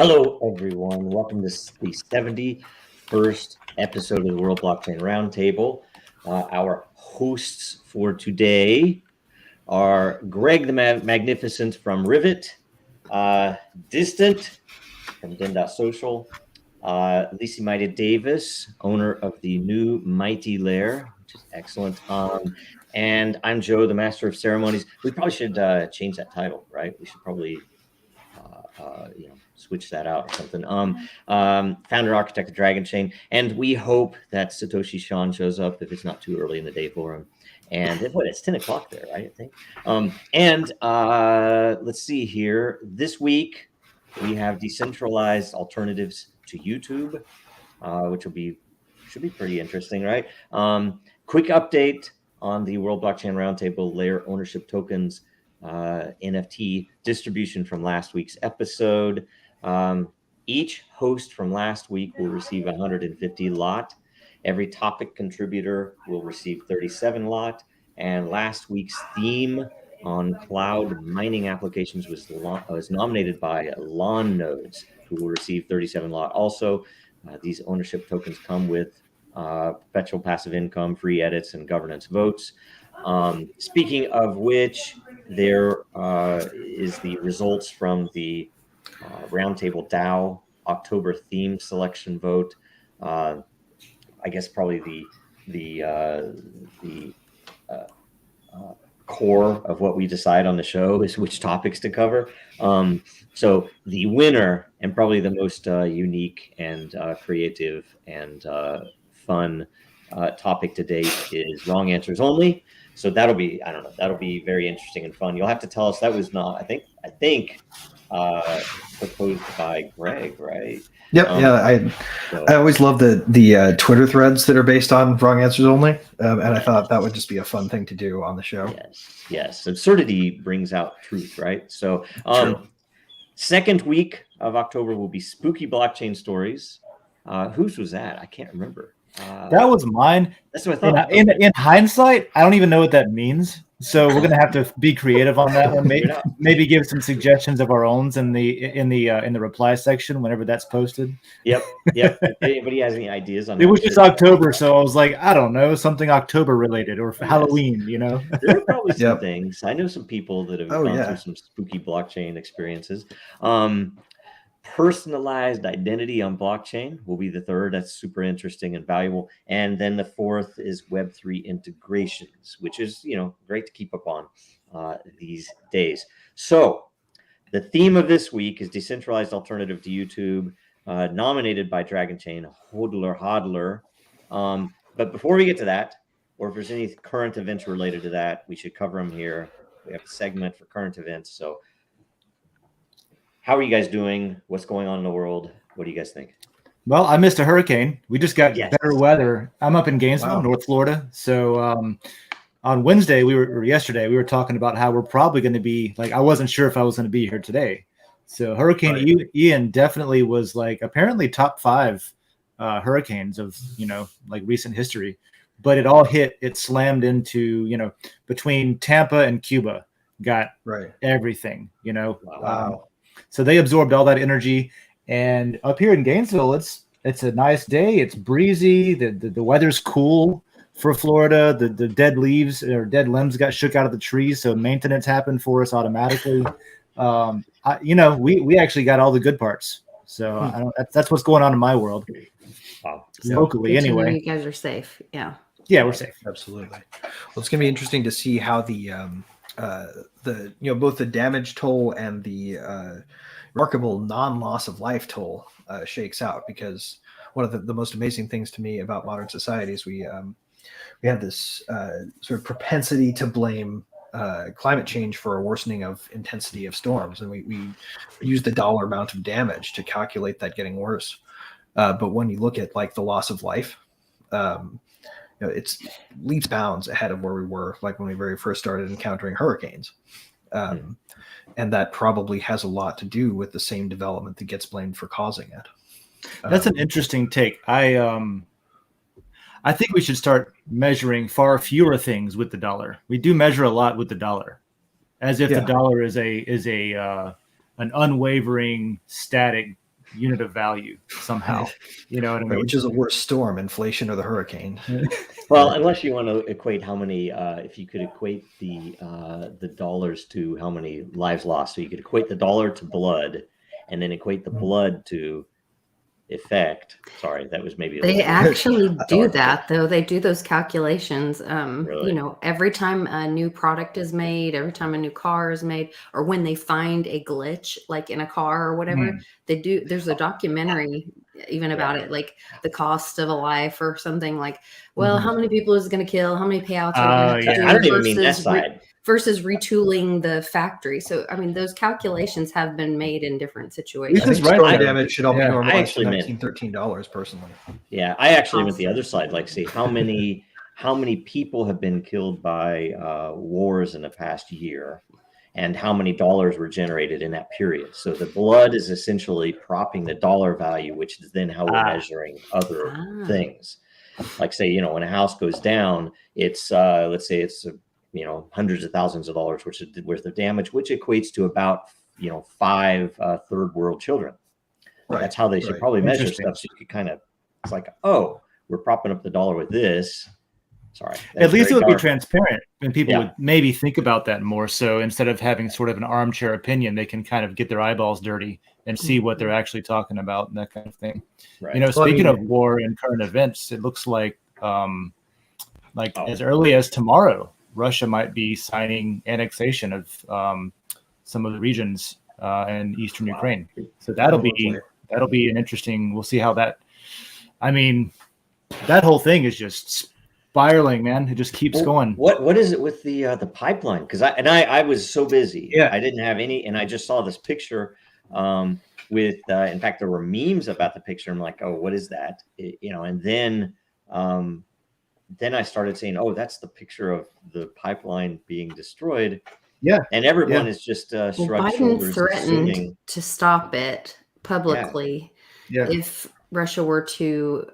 Hello, everyone. Welcome to the 71st episode of the World Blockchain Roundtable. Our hosts for today are Greg the Magnificent from Rivet, Distant from Den.social, Lisa Mighty Davis, owner of the new Mighty Lair, which is excellent. And I'm Joe, the Master of Ceremonies. We probably should change that title, right? We should probably switch that out or something. Founder, architect of Dragon Chain, and we hope that Satoshi Sean shows up if it's not too early in the day for him. And it's 10 o'clock there, right? I think. Let's see here. This week we have decentralized alternatives to YouTube, which should be pretty interesting, right? Quick update on the World Blockchain Roundtable layer ownership tokens NFT distribution from last week's episode. Each host from last week will receive 150 lot. Every topic contributor will receive 37 lot. And last week's theme on cloud mining applications was nominated by Lawn Nodes, who will receive 37 lot. Also, these ownership tokens come with perpetual passive income, free edits, and governance votes. Speaking of which, there is the results from the Roundtable DAO October theme selection vote. I guess probably the core of what we decide on the show is which topics to cover. So the winner and probably the most unique and creative and fun topic to date is wrong answers only. So that'll be very interesting and fun. You'll have to tell us that was not, I think proposed by Greg, right? Yep. I always love the Twitter threads that are based on wrong answers only, and I thought that would just be a fun thing to do on the show. Yes. Absurdity brings out truth, right? So, second week of October will be spooky blockchain stories. Whose was that? I can't remember. That was mine. That's what I thought. In hindsight, I don't even know what that means. So we're gonna have to be creative on that one. Maybe give some suggestions of our own in the reply section whenever that's posted. Yep. If anybody has any ideas on it was just October, so I was like, I don't know, something October related or Halloween. There are probably some things. I know some people that have gone through some spooky blockchain experiences. Personalized identity on blockchain will be the third. That's super interesting and valuable. And then the fourth is Web3 integrations, which is, great to keep up on these days. So the theme of this week is decentralized alternative to YouTube, nominated by Dragon Chain, Hodler. But before we get to that, or if there's any current events related to that, we should cover them here. We have a segment for current events. So how are you guys doing? What's going on in the world? What do you guys think? Well, I missed a hurricane. We just got better weather. I'm up in Gainesville, North Florida. So on Wednesday, yesterday, we were talking about how we're probably going to be I wasn't sure if I was going to be here today. So Hurricane Ian definitely was apparently top 5 hurricanes of, recent history, but it all hit, it slammed into, between Tampa and Cuba, got everything, Wow. So they absorbed all that energy, and up here in Gainesville, it's a nice day. It's breezy. The weather's cool for Florida. The dead leaves or dead limbs got shook out of the trees, so maintenance happened for us automatically. We actually got all the good parts. So that's what's going on in my world. Wow. Locally, anyway. You guys are safe. Yeah, we're safe. Absolutely. Well, it's going to be interesting to see how the both the damage toll and the remarkable non-loss of life toll shakes out, because one of the most amazing things to me about modern society is we have this sort of propensity to blame climate change for a worsening of intensity of storms, and we use the dollar amount of damage to calculate that getting worse. But when you look at the loss of life, it's leaps bounds ahead of where we were when we very first started encountering hurricanes. And that probably has a lot to do with the same development that gets blamed for causing it. That's an interesting take. I think we should start measuring far fewer things with the dollar. We do measure a lot with the dollar, as if the dollar is an unwavering, static unit of value somehow. You know what I mean? Which is a worse storm, inflation or the hurricane? Well, unless you want to equate how many, if you could equate the dollars to how many lives lost, so you could equate the dollar to blood, and then equate the blood to effect. Sorry, that was maybe a They little actually do dark, that, though. They do those calculations. Really? You know, every time a new product is made, every time a new car is made, or when they find a glitch, like in a car or whatever, they do. There's a documentary even about it, like the cost of a life or something. Like, well, how many people is it going to kill? How many payouts are we going to I don't do even mean that side. versus retooling the factory. So, I mean, those calculations have been made in different situations. I think right storm there. damage should all be Yeah. normalized to actually meant- $13 personally. Yeah, I actually meant the other side. Like, say how many people have been killed by wars in the past year, and how many dollars were generated in that period. So the blood is essentially propping the dollar value, which is then how we're measuring other things. Like, say, when a house goes down, it's let's say it's hundreds of thousands of dollars worth of damage, which equates to about 5 third world children. Right. That's how they should probably measure stuff. So you could kind of, it's like, oh, we're propping up the dollar with this. Sorry. At least it would be transparent, and people would maybe think about that more. So instead of having sort of an armchair opinion, they can kind of get their eyeballs dirty and see what they're actually talking about and that kind of thing. Right. Speaking of war and current events, it looks like as early as tomorrow, Russia might be signing annexation of some of the regions in eastern Ukraine. So that'll be an interesting. We'll see how that. I mean, that whole thing is just spiraling, man. It just keeps going. What is it with the pipeline? Because I was so busy. Yeah. I didn't have any, and I just saw this picture with. In fact, there were memes about the picture. I'm like, oh, what is that? And then I started saying, oh, that's the picture of the pipeline being destroyed. Yeah. And everyone is just shrugged Biden shoulders, threatened assuming to stop it publicly if Russia were to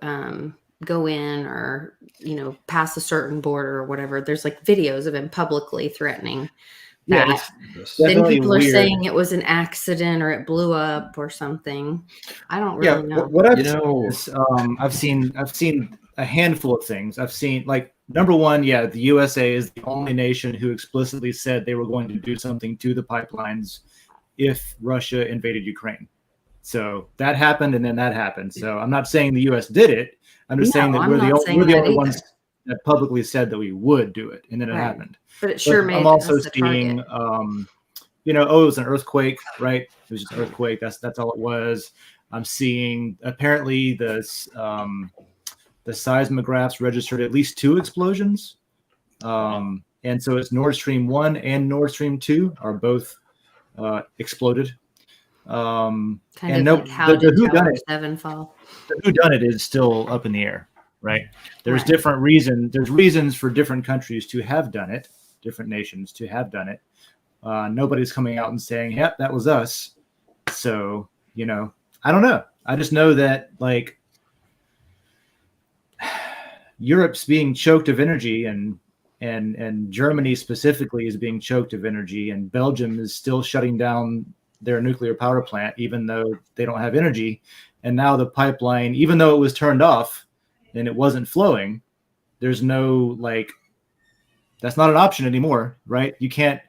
go in or pass a certain border or whatever. There's like videos of him publicly threatening that. Then people are saying it was an accident or it blew up or something. I don't really know. What I've seen is, I've seen a handful of things. I've seen, like, number one, the USA is the only nation who explicitly said they were going to do something to the pipelines if Russia invaded Ukraine. So that happened, and then that happened. So I'm not saying the US did it. I'm just saying that we're the only ones that publicly said that we would do it, and then it happened. But it sure made I'm also us the seeing, target. it was an earthquake, right? It was just an earthquake. That's all it was. I'm seeing apparently the seismographs registered at least 2 explosions. And so it's Nord Stream 1 and Nord Stream 2 are both exploded. Kind and of like how did Tower 7 fall? The whodunit is still up in the air, right? There's different reasons. There's reasons for different countries to have done it, different nations to have done it. Nobody's coming out and saying, yep, that was us. So, I don't know. I just know that, like, Europe's being choked of energy, and Germany specifically is being choked of energy, and Belgium is still shutting down their nuclear power plant, even though they don't have energy. And now the pipeline, even though it was turned off and it wasn't flowing, there's no, like, that's not an option anymore, right? You can't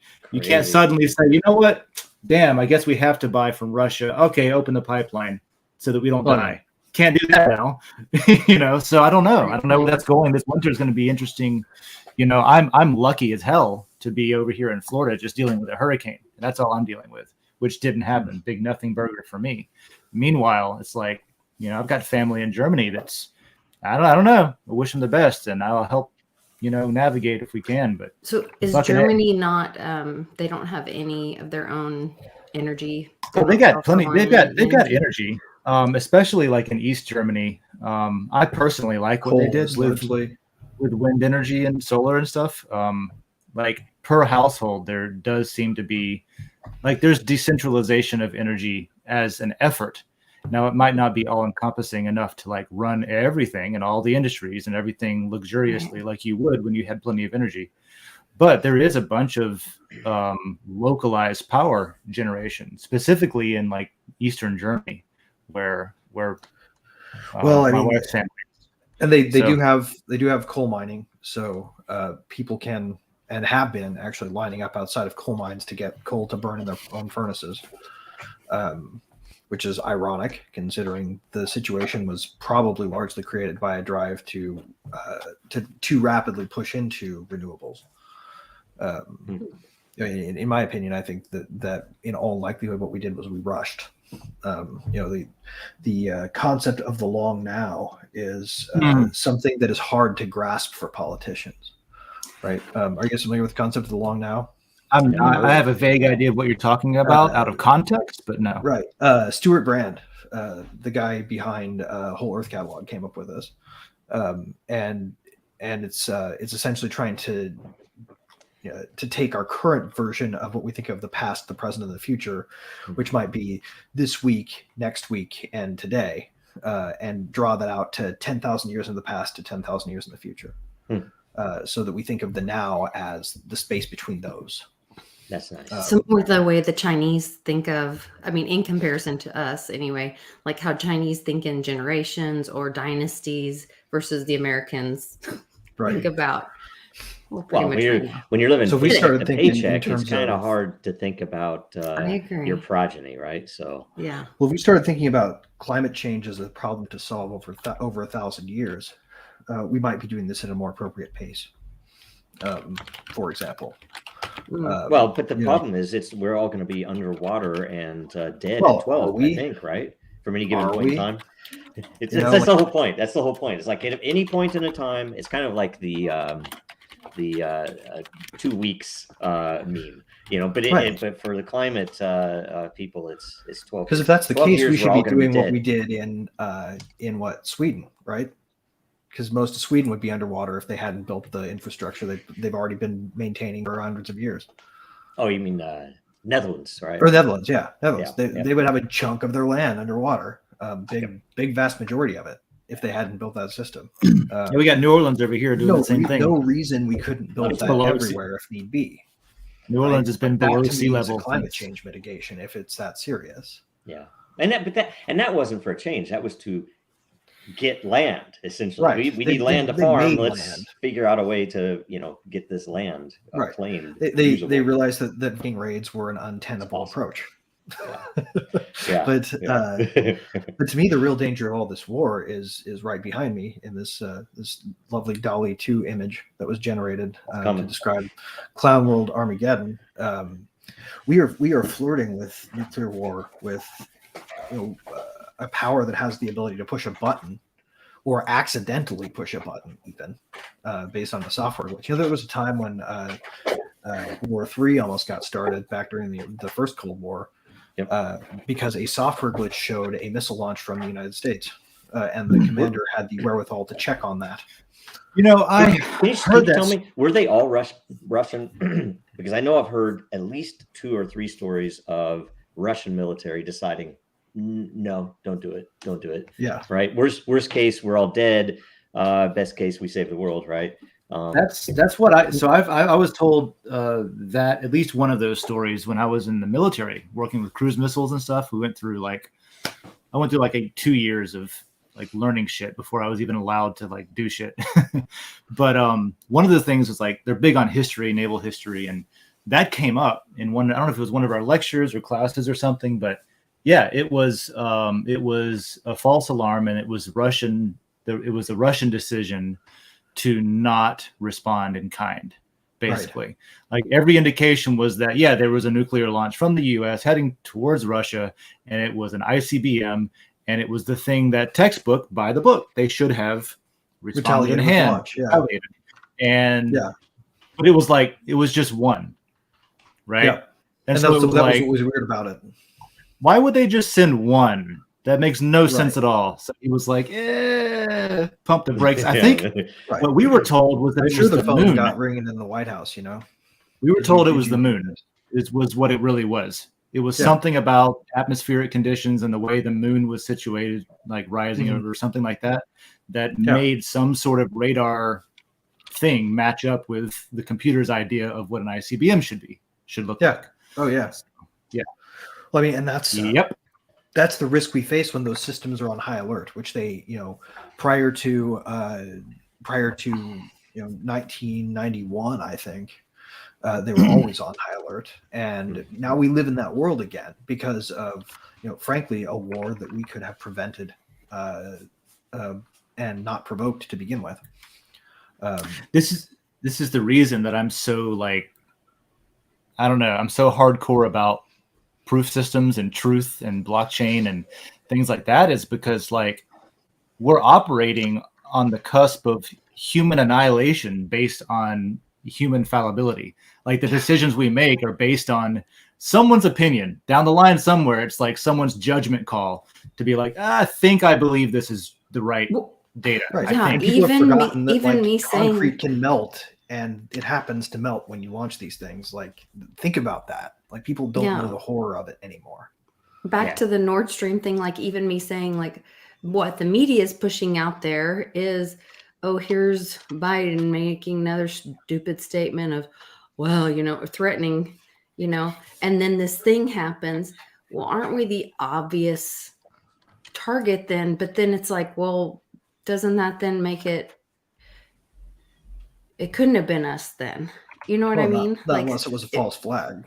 suddenly say, you know what? Damn, I guess we have to buy from Russia. Okay, open the pipeline so that we don't die. Can't do that now. So I don't know. I don't know where that's going. This winter is going to be interesting. I'm lucky as hell to be over here in Florida just dealing with a hurricane. And that's all I'm dealing with, which didn't happen. Big nothing burger for me. Meanwhile, it's like, I've got family in Germany that's, I don't know. I wish them the best, and I'll help, navigate if we can. But so is Germany not? They don't have any of their own energy. Well, they got plenty. They've got energy, especially like in East Germany. I personally like what they did with wind energy and solar and stuff. Like per household, there does seem to be, like, there's decentralization of energy as an effort. Now, it might not be all encompassing enough to, like, run everything and all the industries and everything luxuriously like you would when you had plenty of energy. But there is a bunch of localized power generation, specifically in, like, Eastern Germany, where Well, I my mean, wife's family. And they So- do have coal mining, so people can and have been actually lining up outside of coal mines to get coal to burn in their own furnaces, which is ironic considering the situation was probably largely created by a drive to too rapidly push into renewables. In my opinion, I think that in all likelihood, what we did was we rushed. The concept of the long now is something that is hard to grasp for politicians, right? Are you guys familiar with the concept of the long now? I have a vague idea of what you're talking about out of context, but no. Right. Stuart Brand, the guy behind Whole Earth Catalog, came up with this, and it's essentially trying to take our current version of what we think of the past, the present, and the future, which might be this week, next week, and today, and draw that out to 10,000 years in the past to 10,000 years in the future, so that we think of the now as the space between those. That's nice. Similar to the way the Chinese think of, I mean, in comparison to us anyway, like how Chinese think in generations or dynasties versus the Americans think about. Well, when you're living we started thinking paycheck, it's kind of hard to think about your progeny, right? So yeah. Well, we started thinking about climate change as a problem to solve over 1,000 years. We might be doing this at a more appropriate pace. For example. But the problem is, we're all going to be underwater and dead at 12, I think, right? From any given point in time. That's the whole point. That's the whole point. It's like at any point in a time, it's kind of like the 2 weeks meme, but for the climate people, it's 12. Because if that's the case, we should be doing what we did in Sweden, right? Because most of Sweden would be underwater if they hadn't built the infrastructure they've already been maintaining for hundreds of years. Oh, you mean Netherlands, right? Or Netherlands, yeah, Netherlands. Yeah, they would have a chunk of their land underwater, big vast majority of it, if they hadn't built that system. We got New Orleans over here doing the same thing. No reason we couldn't build that everywhere if need be. New Orleans has been below sea level. Climate change mitigation, if it's that serious. Yeah, and that wasn't for a change. That was to get land, essentially. Right. We need land to farm. Let's figure out a way to get this land claimed. They realized that being raids were an untenable approach. But to me, the real danger of all this war is right behind me in this lovely DALL-E 2 image that was generated to describe Clown World Armageddon. We are flirting with nuclear war with a power that has the ability to push a button or accidentally push a button, even based on the software glitch. There was a time when World War III almost got started back during the first Cold War. Because a software glitch showed a missile launch from the United States, and the commander had the wherewithal to check on that. Can you tell me, were they all Russian? Because I know I've heard at least 2 or 3 stories of Russian military deciding, no, don't do it. Yeah. Right. Worst case, we're all dead. Best case, we save the world. Right. That's what I was told that at least one of those stories when I was in the military working with cruise missiles and stuff. I went through like 2 years of like learning shit before I was even allowed to like do shit. But one of the things was like they're big on history, naval history, and that came up in one. I don't know if it was one of our lectures or classes or something, but yeah, it was a false alarm, and it was Russian. It was a Russian decision to not respond in kind, basically. Right. Like every indication was that, there was a nuclear launch from the U.S. heading towards Russia, and it was an ICBM, and it was the thing that textbook, by the book, they should have responded in hand. Launch, But it was just one, right? Yeah. And so that was what was weird about it. Why would they just send one? That makes no sense at all. So he was like, pump the brakes. I think what we were told was that I'm sure the phone moon got ringing in the White House, We were told it was the moon. It was what it really was. It was something about atmospheric conditions and the way the moon was situated, like rising over something like that, made some sort of radar thing match up with the computer's idea of what an ICBM should look like. Oh, yeah. Yeah. Well, I mean, and that's... that's the risk we face when those systems are on high alert, which they, prior to 1991, I think, they were always on high alert. And now we live in that world again because of, frankly, a war that we could have prevented and not provoked to begin with. This is the reason that I'm so I'm so hardcore about proof systems and truth and blockchain and things like that, is because we're operating on the cusp of human annihilation based on human fallibility. Like, the decisions we make are based on someone's opinion down the line somewhere. It's like someone's judgment call to be like, I think I believe this is the right data. Right. Yeah, And people have forgotten that me concrete saying can melt, and it happens to melt when you launch these things. Think about that. People don't know the horror of it anymore. Back to the Nord Stream thing, even me saying what the media is pushing out there is, oh, here's Biden making another stupid statement of, well, threatening, and then this thing happens. Well, aren't we the obvious target then? But then it's well, doesn't that then make it couldn't have been us then? You know what I mean? Not unless it was a false flag.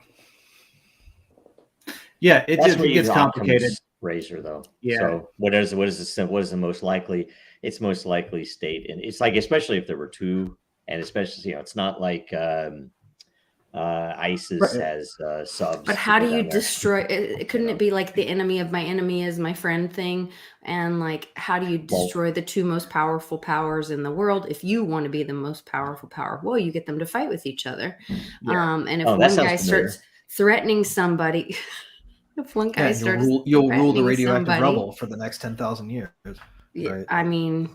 Yeah, it gets complicated. Razor, though. Yeah. So what is the most likely? It's most likely state, and it's especially if there were two, and especially it's not like ISIS has subs. But how do you destroy? Couldn't it be the enemy of my enemy is my friend thing? And how do you destroy the two most powerful powers in the world? If you want to be the most powerful power, well, you get them to fight with each other. Yeah. And if one guy starts threatening somebody. If one guy starts, you'll rule the radioactive rubble for the next 10,000 years. Right? I mean,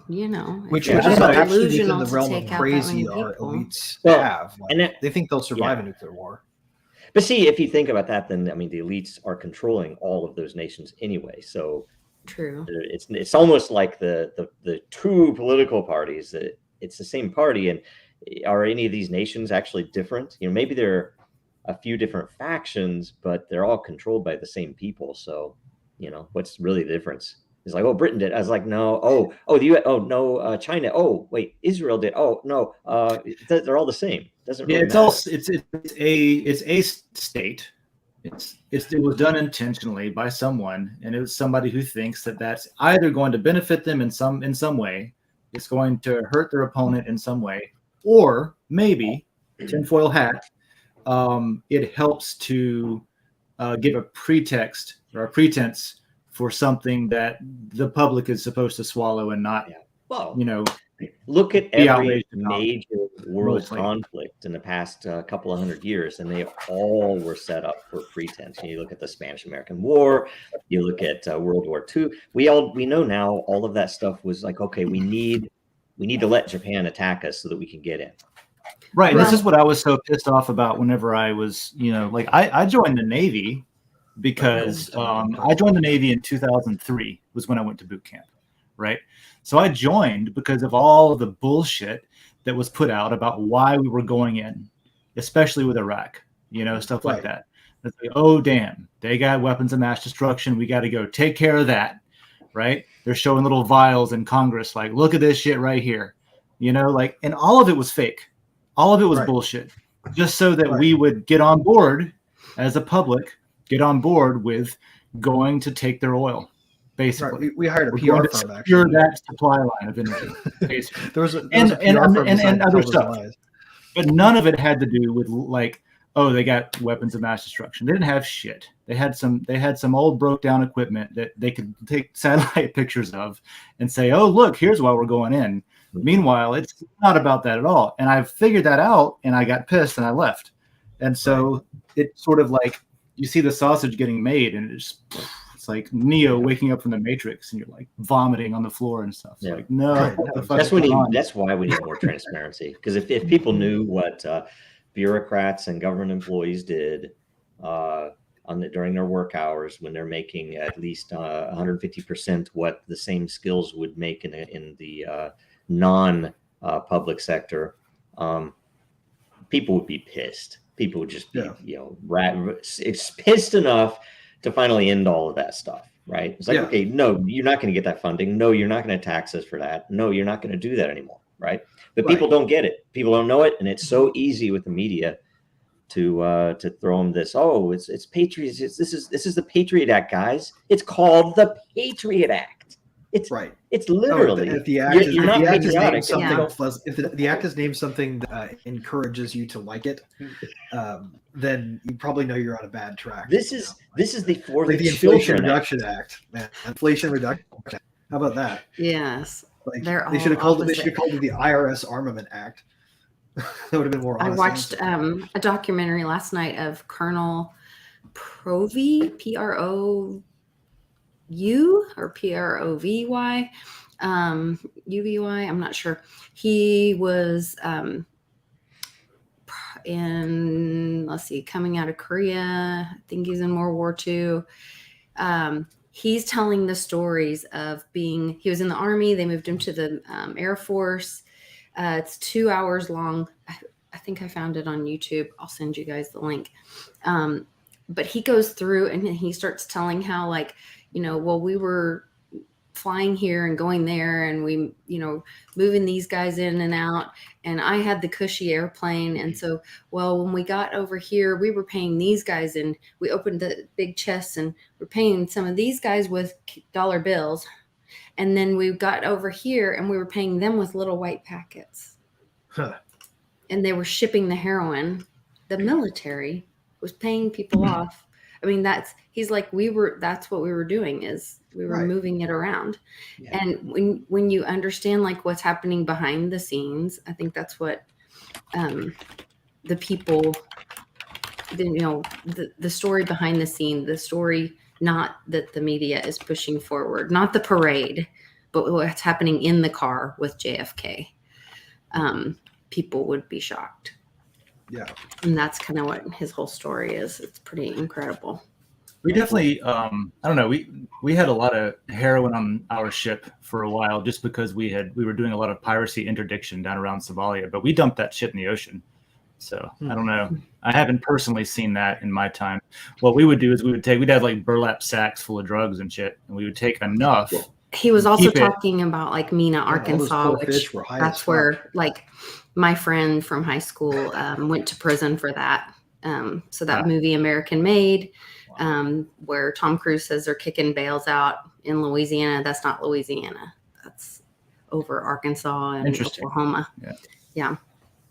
which is actually within the realm of crazy our elites have. They think they'll survive a nuclear war. But see, if you think about that, then the elites are controlling all of those nations anyway. So true. It's almost like the two political parties. It's the same party, and are any of these nations actually different? Maybe they're a few different factions, but they're all controlled by the same people. So, what's really the difference? It's oh, Britain did. I was no. Oh, the U.S. Oh, no, China. Oh, wait, Israel did. Oh, no, they're all the same. Doesn't really matter. It's a state. It was done intentionally by someone, and it was somebody who thinks that that's either going to benefit them in some way, it's going to hurt their opponent in some way, or maybe tinfoil hat. It helps to give a pretext or a pretense for something that the public is supposed to swallow and not, look at every major world conflict in the past couple of hundred years, and they all were set up for pretense. You look at the Spanish-American War, you look at World War II. We know now all of that stuff was okay, we need to let Japan attack us so that we can get in. Right. This is what I was so pissed off about whenever I was, I joined the Navy because I joined the Navy in 2003 was when I went to boot camp. Right. So I joined because of all the bullshit that was put out about why we were going in, especially with Iraq, stuff like that. It's oh, damn, they got weapons of mass destruction. We got to go take care of that. Right. They're showing little vials in Congress. Look at this shit right here. And all of it was fake. All of it was bullshit, just so that we would get on board as a public, get on board with going to take their oil, basically. We hired a PR firm, secure that supply line of energy, basically. there was a and other stuff. Lies. But none of it had to do with they got weapons of mass destruction. They didn't have shit. They had some old broke down equipment that they could take satellite pictures of and say, oh, look, here's why we're going in. Meanwhile, it's not about that at all. And I figured that out, and I got pissed, and I left. And so it's sort of you see the sausage getting made, and it's like Neo waking up from the Matrix, and you're vomiting on the floor and stuff. Yeah. No. That's why we need more transparency. Because if people knew what bureaucrats and government employees did during their work hours when they're making at least 150% what the same skills would make in the non-public sector, people would be pissed. People would just be, it's pissed enough to finally end all of that stuff. right? It's like, okay, no, you're not going to get that funding. No, you're not going to tax us for that. No, you're not going to do that anymore, right? But people don't get it. People don't know it, and it's so easy with the media to throw them this. Oh, it's Patriots. This is the Patriot Act, guys. It's called the Patriot Act. It's right. It's literally if the act is named something that encourages you to like it, then you probably know you're on a bad track. This is the for the Inflation Reduction Act, man. Inflation Reduction. How about that? Yes, like they should have called it. They should have called it the IRS Armament Act. That would have been more honest. I watched a documentary last night of Colonel Provy, Provy or Provy, UVY. I'm not sure. He was coming out of Korea. I think he's in World War II. He's telling the stories of he was in the Army. They moved him to the Air Force. It's 2 hours long. I think I found it on YouTube. I'll send you guys the link. But he goes through and he starts telling how, like, we were flying here and going there and we, moving these guys in and out. And I had the cushy airplane. And so, when we got over here, we were paying these guys, and we opened the big chests and we're paying some of these guys with dollar bills. And then we got over here and we were paying them with little white packets. Huh. And they were shipping the heroin. The military was paying people off. I mean, that's what we were doing, is we were moving it around. Yeah. And when you understand like what's happening behind the scenes, I think that's what the people, the story behind the scene, the story, not that the media is pushing forward, not the parade, but what's happening in the car with JFK. People would be shocked. Yeah. And that's kind of what his whole story is. It's pretty incredible. We definitely, I don't know, we had a lot of heroin on our ship for a while just because we were doing a lot of piracy interdiction down around Somalia, but we dumped that shit in the ocean. So I don't know. I haven't personally seen that in my time. What we would do is we'd have like burlap sacks full of drugs and shit, and we would take enough. He was also talking about like Mena, Arkansas, which that's where like my friend from high school went to prison for that. So that movie American Made, where Tom Cruise says they're kicking bales out in Louisiana. That's not Louisiana. That's over Arkansas and Oklahoma. Yeah.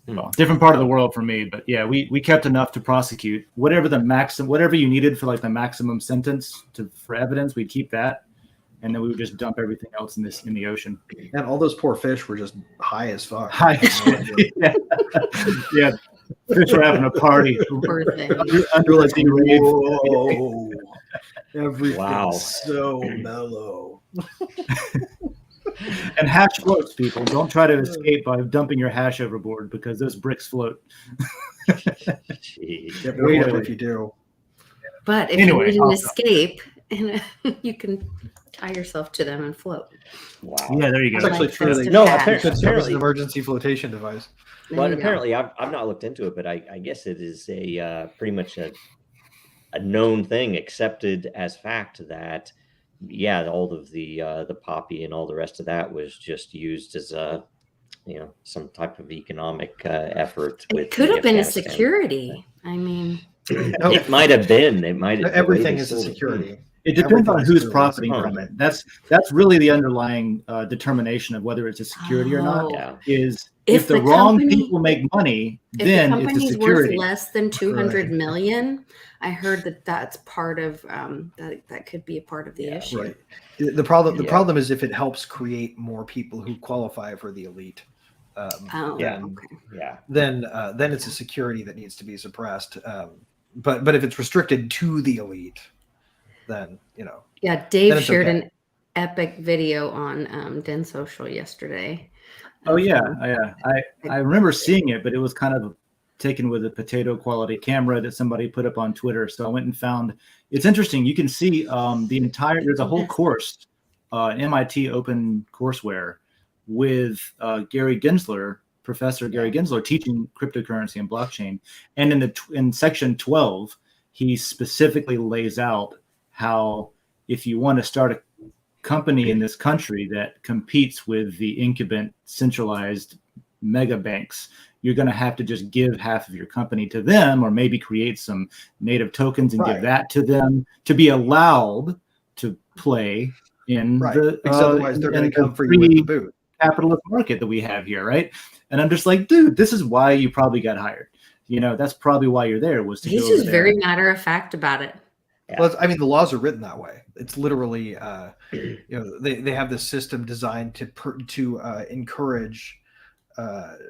Well, different part of the world for me, but yeah, we kept enough to prosecute whatever you needed for like the maximum sentence for evidence. We'd keep that, and then we would just dump everything else in the ocean. And all those poor fish were just high as fuck. Yeah. Fish were having a party. Everything's so mellow. And hash floats, people. Don't try to escape by dumping your hash overboard because those bricks float. Get weight up if you do. But if you need an escape, you can tie yourself to them and float. Wow. Yeah, there you go. That's actually true. Apparently an emergency flotation device. But apparently, I've not looked into it, but I guess it is a pretty much a known thing, accepted as fact that all of the poppy and all the rest of that was just used as some type of economic effort. It could have been a security. I mean, it might have been. Everything is a security. It depends on who's profiting from it. That's really the underlying determination of whether it's a security or not. Yeah. Is if the wrong people make money, then it's a security. If the company's worth less than 200 million, I heard that's part of that could be a part of the issue. Right. The problem is if it helps create more people who qualify for the elite. Then it's a security that needs to be suppressed. But if it's restricted to the elite, then Dave shared an epic video on Den Social yesterday. Oh yeah. I remember seeing it, but it was kind of taken with a potato quality camera that somebody put up on Twitter. So I went and found. It's interesting. You can see there's a whole course, MIT Open Courseware, with Gary Gensler, Professor Gary Gensler, teaching cryptocurrency and blockchain. And in section 12, he specifically lays out how if you want to start a company in this country that competes with the incumbent centralized mega banks, you're going to have to just give half of your company to them, or maybe create some native tokens and give that to them to be allowed to play in the because otherwise they're going to come for you with the boot. Capitalist market that we have here, right? And I'm just like, dude, this is why you probably got hired. That's probably why you're there, was to He's just very matter of fact about it. Yeah. Well, I mean, the laws are written that way. It's literally, they have this system designed to encourage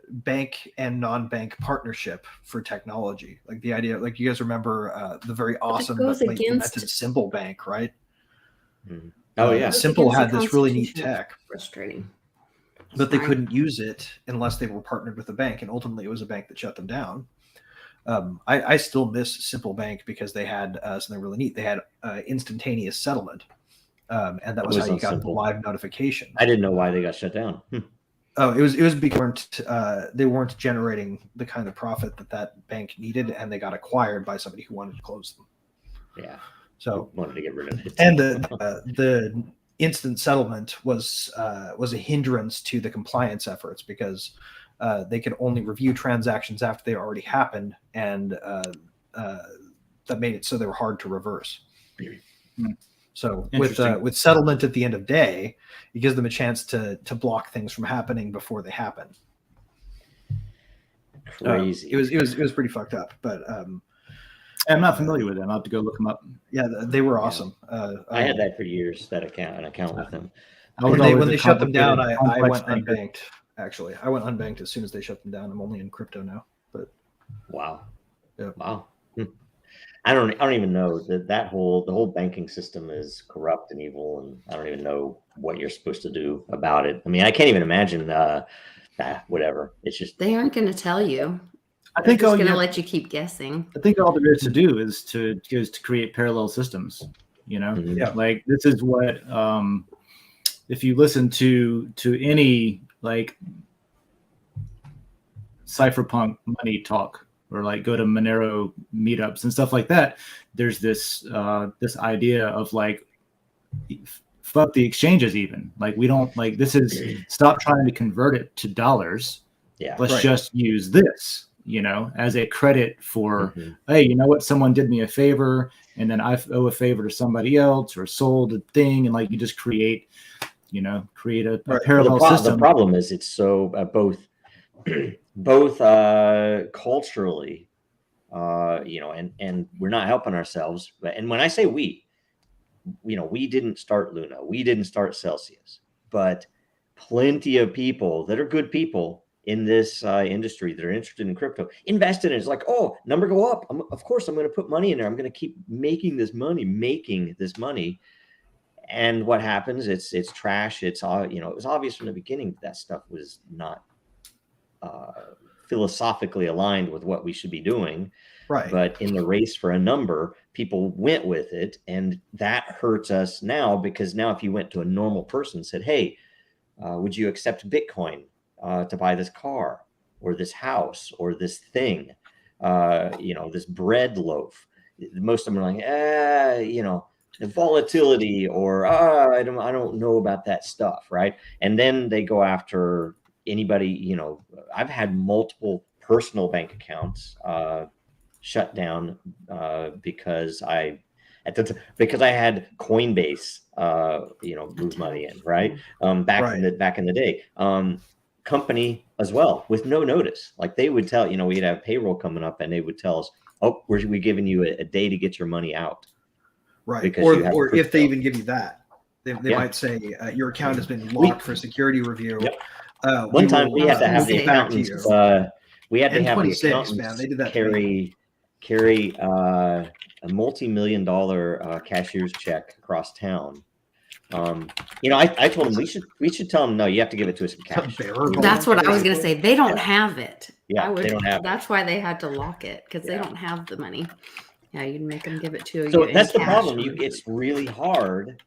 bank and non-bank partnership for technology. Like the idea, like you guys remember the very awesome but late invented Simple Bank, right? Mm-hmm. Oh yeah, Simple had this really neat tech. Frustrating. But they couldn't use it unless they were partnered with a bank, and ultimately it was a bank that shut them down. I still miss Simple Bank because they had something really neat. They had instantaneous settlement, and that was how you got the live notification. I didn't know why they got shut down. Oh, it was because they weren't generating the kind of profit that bank needed, and they got acquired by somebody who wanted to close them. Yeah, so wanted to get rid of it. And the instant settlement was a hindrance to the compliance efforts, because they could only review transactions after they already happened, and that made it so they were hard to reverse. So with settlement at the end of day, it gives them a chance to block things from happening before they happen. Crazy. It was pretty fucked up, but I'm not familiar with them. I'll have to go look them up. Yeah, they were awesome. I had that for years. An account with them. When they shut them down, I went unbanked. Actually, I went unbanked as soon as they shut them down. I'm only in crypto now. But wow, yeah, wow. I don't even know that the whole banking system is corrupt and evil, and I don't even know what you're supposed to do about it. I mean, I can't even imagine whatever. It's just they aren't going to tell you. I think they're going to let you keep guessing. I think all there is to do is to create parallel systems. Mm-hmm. Yeah. Like this is what if you listen to any like cypherpunk money talk, or like go to Monero meetups and stuff like that, there's this idea of like, fuck the exchanges, even like we don't like this is stop trying to convert it to dollars. Yeah, let's just use this as a credit for hey, you know what, someone did me a favor and then I owe a favor to somebody else, or sold a thing, and like you just create a parallel system. The problem is it's so both culturally, and we're not helping ourselves. And when I say we didn't start Luna, we didn't start Celsius, but plenty of people that are good people in this industry that are interested in crypto invested in it. It's like, oh, number go up. Of course, I'm going to put money in there. I'm going to keep making this money. And what happens? It's trash. It's it was obvious from the beginning that stuff was not philosophically aligned with what we should be doing. Right. But in the race for a number, people went with it, and that hurts us now, because now if you went to a normal person and said, hey, would you accept Bitcoin to buy this car or this house or this thing, this bread loaf? Most of them are like, the volatility, or I don't know about that stuff, right? And then they go after anybody. I've had multiple personal bank accounts shut down because I had Coinbase move money in, right? Back in the day. Company as well, with no notice. Like they would tell, we'd have payroll coming up and they would tell us, oh, we're giving you a day to get your money out. Right. Or if they even give you that, they might say your account has been locked for security review. Yep. One time we had to have the accountants. We had to have the accountants they did that carry a multi-million-dollar cashier's check across town. I told them we should tell them, no, you have to give it to us in cash. That's what I was going to say. They don't have it. Yeah, they don't have it. That's why they had to lock it, because they don't have the money. Yeah, you'd make them give it to you. So that's the problem. It's really hard,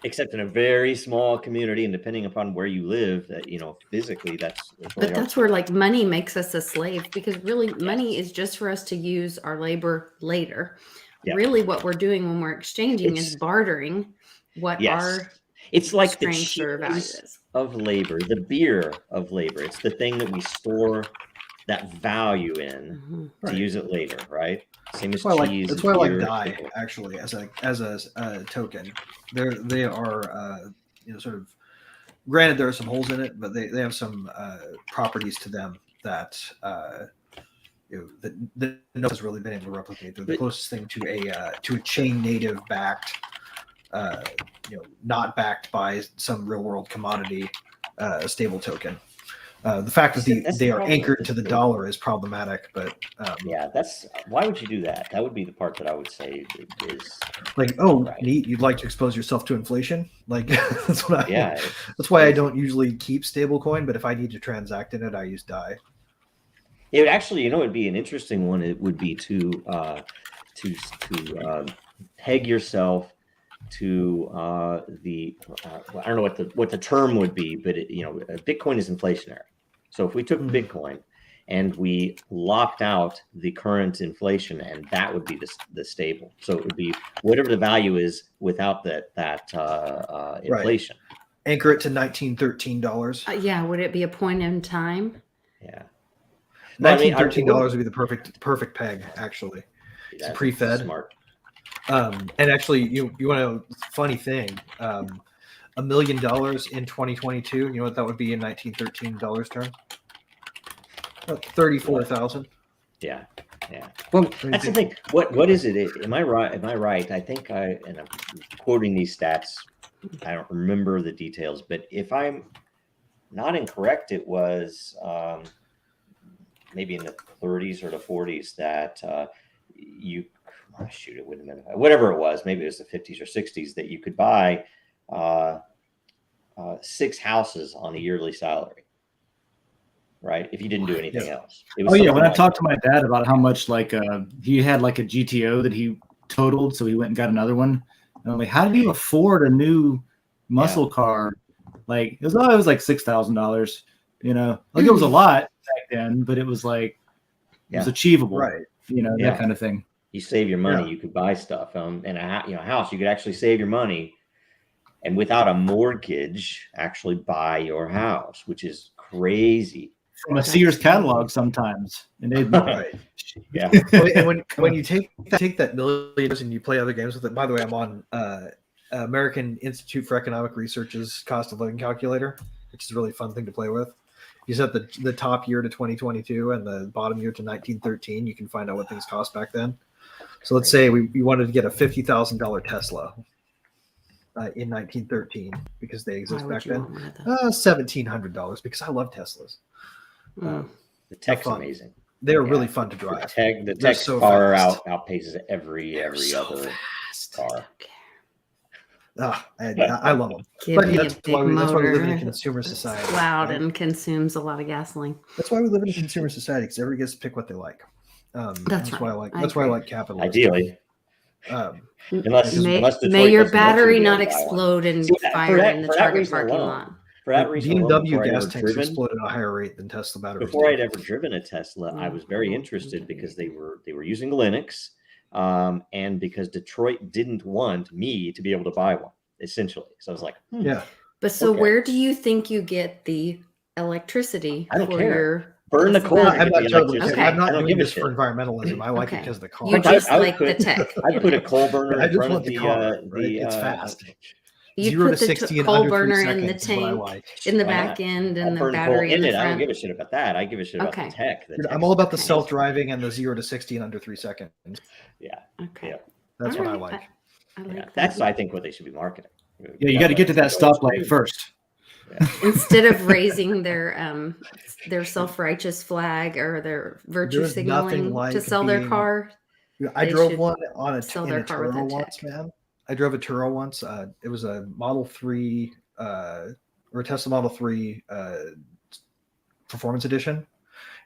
except in a very small community, and depending upon where you live, that physically, that's really but that's where like money makes us a slave, because really money is just for us to use our labor later. really what we're doing when we're exchanging is bartering what our it's like the strengths or values cheese of labor, the beer of labor. It's the thing that we store that value in to use it later, right? Same as cheese. That's why I like dye actually as a token. They are sort of, granted there are some holes in it, but they have some properties to them that that no one has really been able to replicate. They're the closest thing to a chain native backed, not backed by some real world commodity stable token. The fact that they are anchored to the dollar is problematic, but that's why would you do that? That would be the part that I would say is like, neat. You'd like to expose yourself to inflation, like that's what that's why I don't usually keep stablecoin, but if I need to transact in it, I use DAI. It would actually, it'd be an interesting one. It would be to peg yourself to the I don't know what the term would be, but Bitcoin is inflationary. So if we took Bitcoin and we locked out the current inflation, and that would be the stable. So it would be whatever the value is without that inflation. Right. Anchor it to $1913. Would it be a point in time? Yeah. $1913 would be the perfect peg, actually. It's pre-fed. Smart. And actually, you want to know a funny thing? $1 million in 2022. You know what that would be in $1913 terms? 34,000. Yeah. Well, that's the thing. What is it? Am I right? I think I'm quoting these stats. I don't remember the details, but if I'm not incorrect, it was maybe in the 30s or the 40s that it wouldn't have been whatever it was. Maybe it was the 50s or 60s that you could buy 6 houses on a yearly salary, right? If you didn't do anything else. When I talked to my dad about how much he had like a GTO that he totaled, so he went and got another one. And I'm like, how do you afford a new muscle car? Like it was like $6,000. Like it was a lot back then, but it was like it was achievable, right? That kind of thing. You save your money, you could buy stuff. And a house, you could actually save your money, and without a mortgage, actually buy your house, which is crazy. From a Sears catalog sometimes, and they right. And when you take that millions and you play other games with it. By the way, I'm on American Institute for Economic Research's cost of living calculator, which is a really fun thing to play with. You set the top year to 2022 and the bottom year to 1913. You can find out what things cost back then. So let's say we wanted to get a $50,000 Tesla in 1913 because they exist back then. $1,700 because I love Teslas. The tech's amazing. They're really fun to drive. The tech car outpaces every other car. I love them. That's why we live in a consumer society. It's loud and consumes a lot of gasoline. That's why we live in a consumer society, because everybody gets to pick what they like. That's why I like capitalism. Ideally, may your battery not explode and fire in the Target parking lot. For that reason, BMW gas tanks explode at a higher rate than Tesla batteries. Before I'd ever driven a Tesla, I was very interested because they were using Linux. And because Detroit didn't want me to be able to buy one, essentially. So I was like, But where do you think you get the electricity? I don't care. Burn the coal. I'm not doing this for environmentalism. I like it because the car. You just like the tech. I put a coal burner in front of the car. It's fast. You put the coal burner in the tank, in the back end, and the battery in the front. I don't give a shit about that. I give a shit about the tech. I'm all about the self-driving and the 0 to 60 in under 3 seconds. Yeah. Okay. Yeah. That's what I like. I like that. That's, I think, what they should be marketing. Yeah, you got to get to that stoplight first. Yeah. Instead of raising their self-righteous flag or their virtue signaling to sell their car. I drove one in a Turo once, man. I drove a Turo once. It was a Model 3 or a Tesla Model 3 Performance Edition.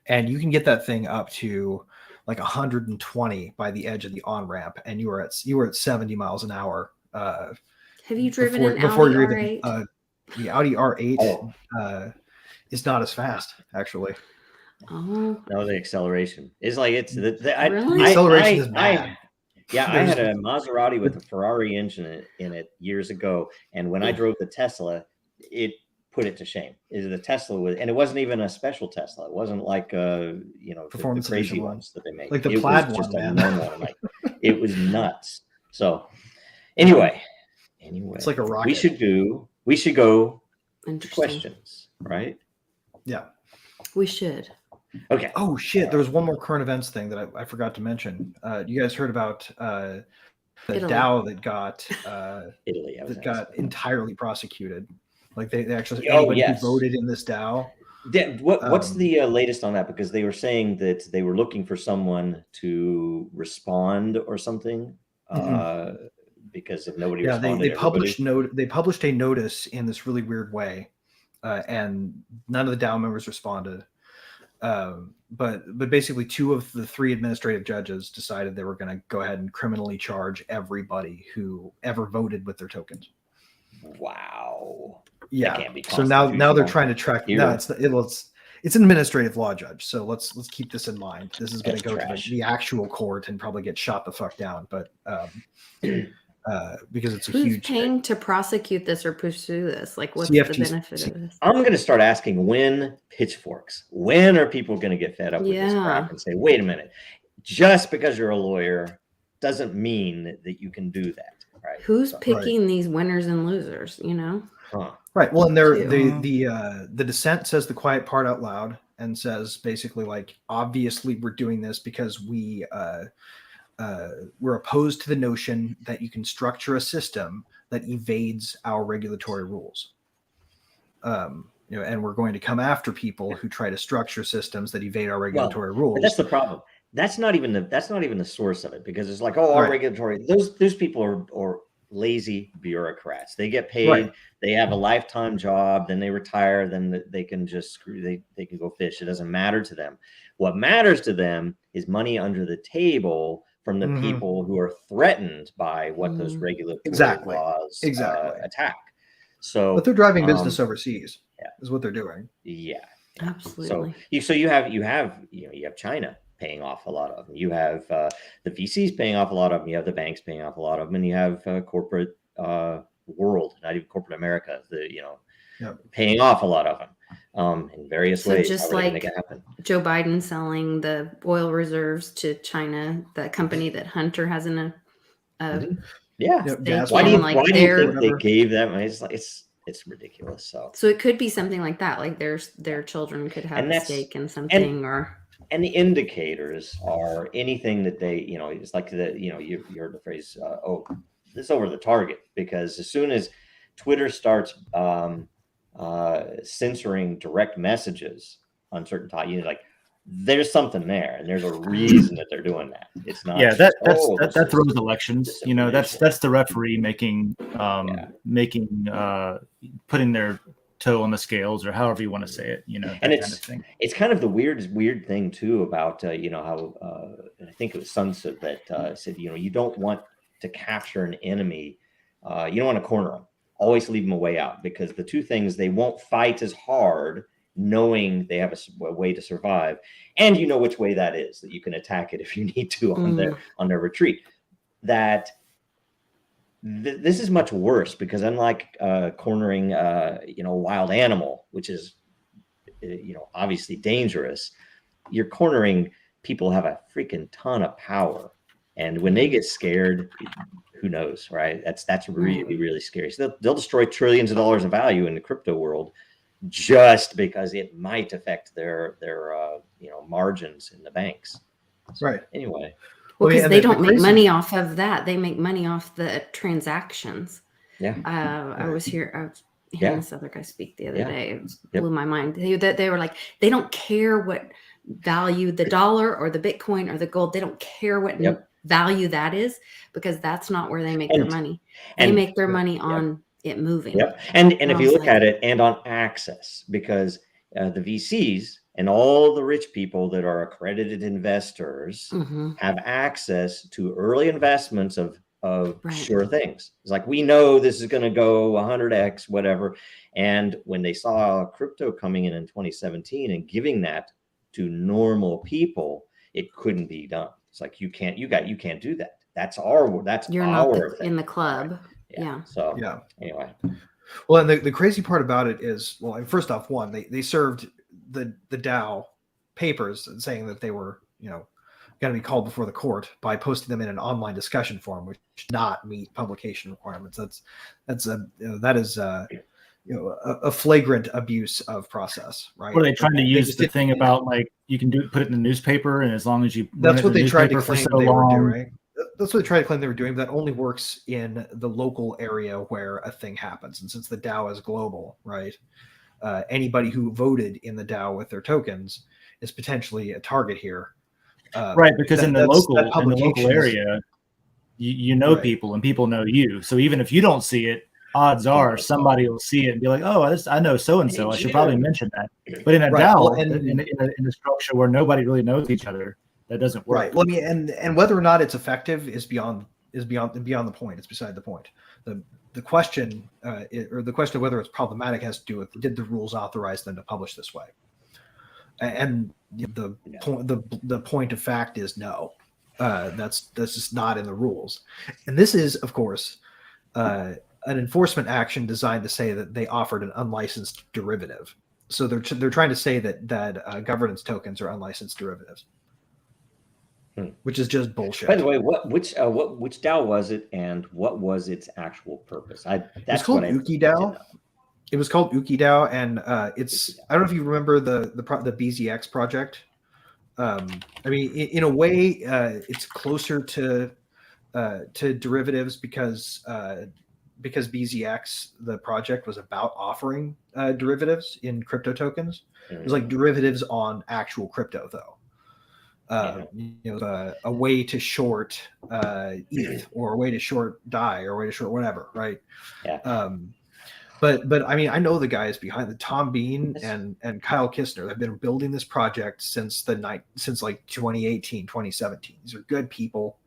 And you can get that thing up to like 120 by the edge of the on-ramp. And you were at 70 miles an hour. Have you driven an Audi R8? The Audi R8 is not as fast, actually. Oh. No, the acceleration is like the acceleration is bad. Yeah, I had a Maserati with a Ferrari engine in it years ago, and when I drove the Tesla, it put it to shame. The Tesla was, and it wasn't even a special Tesla. It wasn't like the Performance crazy edition ones that they make. like the it plaid was just one, a man. normal one. Like it was nuts. So anyway, it's like a rocket. We should go to Interesting. questions, right? Yeah, we should. Okay. Oh shit! There was one more current events thing that I forgot to mention. You guys heard about the DAO that got Italy? That got entirely prosecuted. Like they actually Oh, anybody yes. who voted in this DAO. What's the latest on that? Because they were saying that they were looking for someone to respond or something. Because if nobody responded, they published a notice in this really weird way, and none of the DAO members responded. But basically, 2 of the 3 administrative judges decided they were going to go ahead and criminally charge everybody who ever voted with their tokens. Wow. Yeah. So now they're trying to track. No, it's an administrative law judge. So let's keep this in mind. This is going to go to the actual court and probably get shot the fuck down. But because it's Who's paying to prosecute this or pursue this? Like, what's CFTC. the benefit of this? I'm going to start asking when are people going to get fed up with this crap and say, wait a minute, just because you're a lawyer doesn't mean that you can do that, right? Who's picking these winners and losers, Huh. Right. Well, and the dissent says the quiet part out loud and says basically like, obviously we're doing this because we're opposed to the notion that you can structure a system that evades our regulatory rules. And we're going to come after people who try to structure systems that evade our regulatory rules. But that's the problem. That's not even the source of it, because it's like, our regulatory, those people are lazy bureaucrats. They get paid, they have a lifetime job, then they retire, then they can just they can go fish. It doesn't matter to them. What matters to them is money under the table from the people who are threatened by what those regulatory laws attack. So, but they're driving business overseas, is what they're doing. Yeah, absolutely. So you have China paying off a lot of them. You have the VCs paying off a lot of them. You have the banks paying off a lot of them, and you have corporate world, not even corporate America, paying off a lot of them in various ways. Just like Joe Biden selling the oil reserves to China, the company that Hunter has in why do you think they gave that money? It's ridiculous. So it could be something like that. Like their children could have a stake in something, and the indicators are anything that they, it's like you heard the phrase, this over the target, because as soon as Twitter starts censoring direct messages on certain topics, like there's something there, and there's a reason that they're doing that. It's not. Yeah, that throws elections. That's the referee making putting their toe on the scales, or however you want to say it. And it's kind of the weird thing too about how I think it was Sun Tzu that said you don't want to capture an enemy, you don't want to corner them. Always leave them a way out, because the two things, they won't fight as hard knowing they have a way to survive, and which way that is, that you can attack it if you need to on their retreat. That this is much worse, because unlike cornering a wild animal, which is obviously dangerous, you're cornering people who have a freaking ton of power, and when they get scared, who knows, right? That's really, really scary. So they'll destroy trillions of dollars of value in the crypto world just because it might affect their margins in the banks. So, right. Anyway. Well, because they don't make money off of that. They make money off the transactions. Yeah. I was hearing this other guy speak the other day. It blew my mind. They were like, they don't care what value the dollar or the Bitcoin or the gold. They don't care what value that is, because that's not where they make their money. They make their money on it moving. Yep. And if you look at it, and on access, because the VCs and all the rich people that are accredited investors have access to early investments of sure things. It's like, we know this is going to go 100x, whatever. And when they saw crypto coming in 2017 and giving that to normal people, it couldn't be done. It's like, you can't do that. You're not in the club. Right? Yeah. So anyway. Well, and the crazy part about it is, well, first off, one, they served the DAO papers saying that they were, going to be called before the court by posting them in an online discussion forum, which does not meet publication requirements. That is a flagrant abuse of process, right? Were they trying to use the thing about like you can put it in the newspaper, and as long as you that's what they tried to claim they were doing. That's what they tried to claim they were doing. That only works in the local area where a thing happens, and since the DAO is global, right? Anybody who voted in the DAO with their tokens is potentially a target here. Right, because in the local area, you know people and people know you. So even if you don't see it, odds are somebody will see it and be like, "Oh, I know so and so. I should probably mention that." But in a DAO, in a structure where nobody really knows each other, that doesn't work. Right. Well, and whether or not it's effective is beyond the point. It's beside the point. The question or the question of whether it's problematic has to do with, did the rules authorize them to publish this way? And the point of fact is no. That's just not in the rules. And this is, of course, an enforcement action designed to say that they offered an unlicensed derivative. So they're trying to say that governance tokens are unlicensed derivatives, which is just bullshit. By the way, which DAO was it, and what was its actual purpose? It's called UkiDAO. It was called UkiDAO, and it's, I don't know if you remember the BZX project. I mean, in a way, it's closer to derivatives because BZX, the project, was about offering derivatives in crypto tokens. It was like derivatives on actual crypto, though. A way to short ETH, or a way to short DAI, or a way to short whatever, right? Yeah. But I mean, I know the guys behind the Tom Bean and Kyle Kistner have been building this project since like 2018, 2017. These are good people,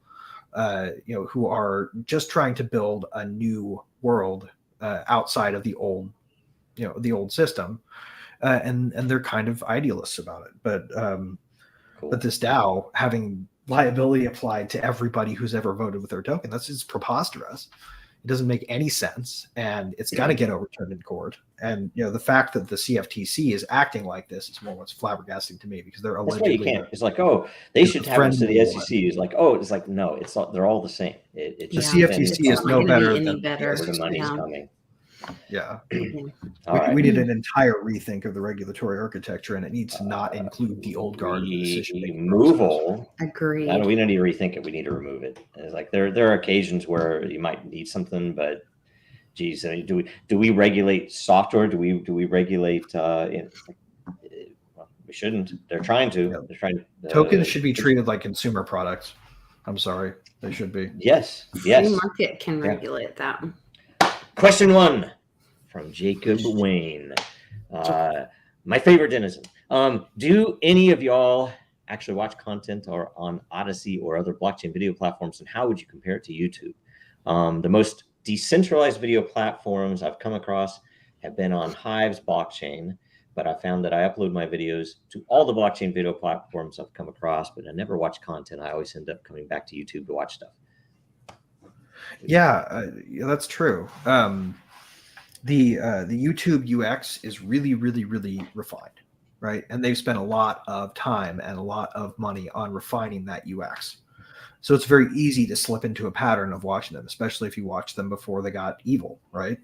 who are just trying to build a new world outside of the old system, and they're kind of idealists about it. But but this DAO having liability applied to everybody who's ever voted with their token, that's just preposterous. It doesn't make any sense, and it's got to get overturned in court. And the fact that the CFTC is acting like this is more what's flabbergasting to me, because they're allegedly. That's why you can't. It's like, oh, they should have it to the SEC. It's like, oh, it's like, no, they're all the same. The CFTC is no better than where the money's coming. Yeah. We need an entire rethink of the regulatory architecture, and it needs to not include the old guard removal. Agreed. We don't need to rethink it. We need to remove it. And it's like there are occasions where you might need something, but geez, do we regulate software? Do we regulate? We shouldn't. They're trying to. Yeah. They're trying. Tokens should be treated like consumer products. I'm sorry, they should be. Yes. Free market can regulate that. Question 1 from Jacob Wayne, my favorite denizen. Do any of y'all actually watch content or on Odysee or other blockchain video platforms, and how would you compare it to YouTube? The most decentralized video platforms I've come across have been on Hive's blockchain, but I found that I upload my videos to all the blockchain video platforms I've come across, but I never watch content. I always end up coming back to YouTube to watch stuff. Yeah, that's true. The YouTube UX is really, really, really refined, right? And they've spent a lot of time and a lot of money on refining that UX. So it's very easy to slip into a pattern of watching them, especially if you watch them before they got evil, right?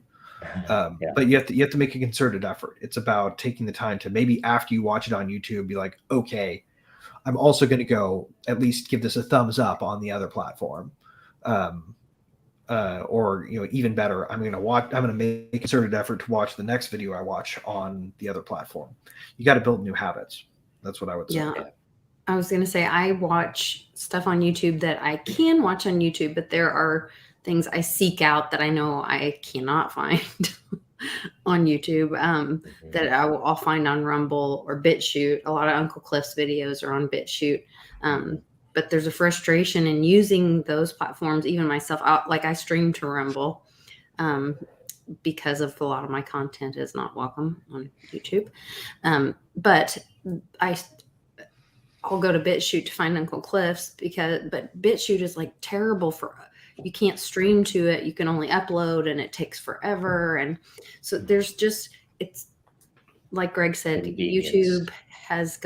But you have to make a concerted effort. It's about taking the time to, maybe after you watch it on YouTube, be like, okay, I'm also going to go at least give this a thumbs up on the other platform. Or even better, I'm going to make a concerted effort to watch the next video I watch on the other platform. You got to build new habits. That's what I would say. Yeah. I was going to say, I watch stuff on YouTube that I can watch on YouTube, but there are things I seek out that I know I cannot find on YouTube, that I'll find on Rumble or BitChute. A lot of Uncle Cliff's videos are on BitChute. But there's a frustration in using those platforms. Even myself, I stream to Rumble because of a lot of my content is not welcome on YouTube. But I'll go to BitChute to find Uncle Cliff's but BitChute is like terrible you can't stream to it. You can only upload and it takes forever. And so it's like Greg said, YouTube has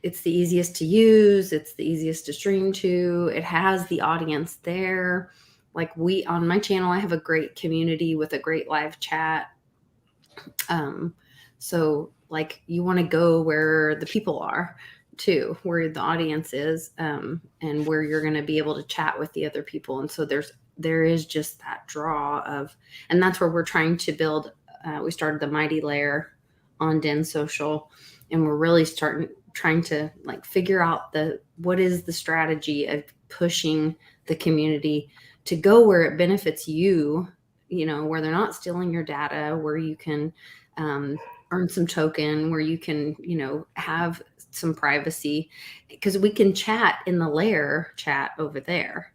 it's the easiest to use. It's the easiest to stream to. It has the audience there. Like on my channel, I have a great community with a great live chat. So like you want to go where the people are too, where the audience is, and where you're going to be able to chat with the other people. And so there is just that draw and that's where we're trying to build. We started the Mighty Layer on Den Social, and we're really trying to like figure out what is the strategy of pushing the community to go where it benefits you, where they're not stealing your data, where you can earn some token, where you can, have some privacy, because we can chat in the layer chat over there,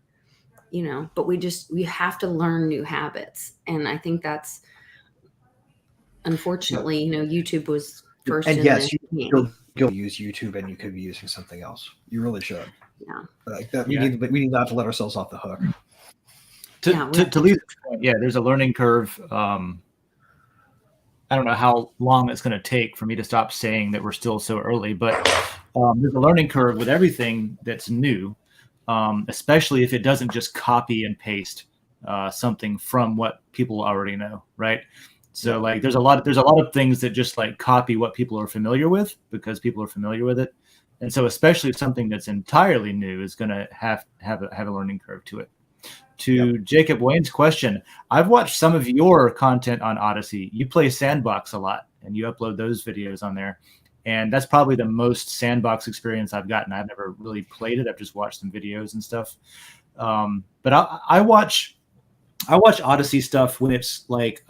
but we have to learn new habits. And I think that's, unfortunately, YouTube was first. And yes, you'll use YouTube, and you could be using something else. You really should. Yeah. Like that. We need not to let ourselves off the hook. To Lisa's point, there's a learning curve. I don't know how long it's going to take for me to stop saying that we're still so early, but there's a learning curve with everything that's new, especially if it doesn't just copy and paste something from what people already know, right? So like there's a lot of things that just like copy what people are familiar with because people are familiar with it. And so especially something that's entirely new is going to have a learning curve to it. To Jacob Wayne's question, I've watched some of your content on Odysee. You play Sandbox a lot, and you upload those videos on there. And that's probably the most Sandbox experience I've gotten. I've never really played it. I've just watched some videos and stuff. But I watch Odysee stuff when it's like,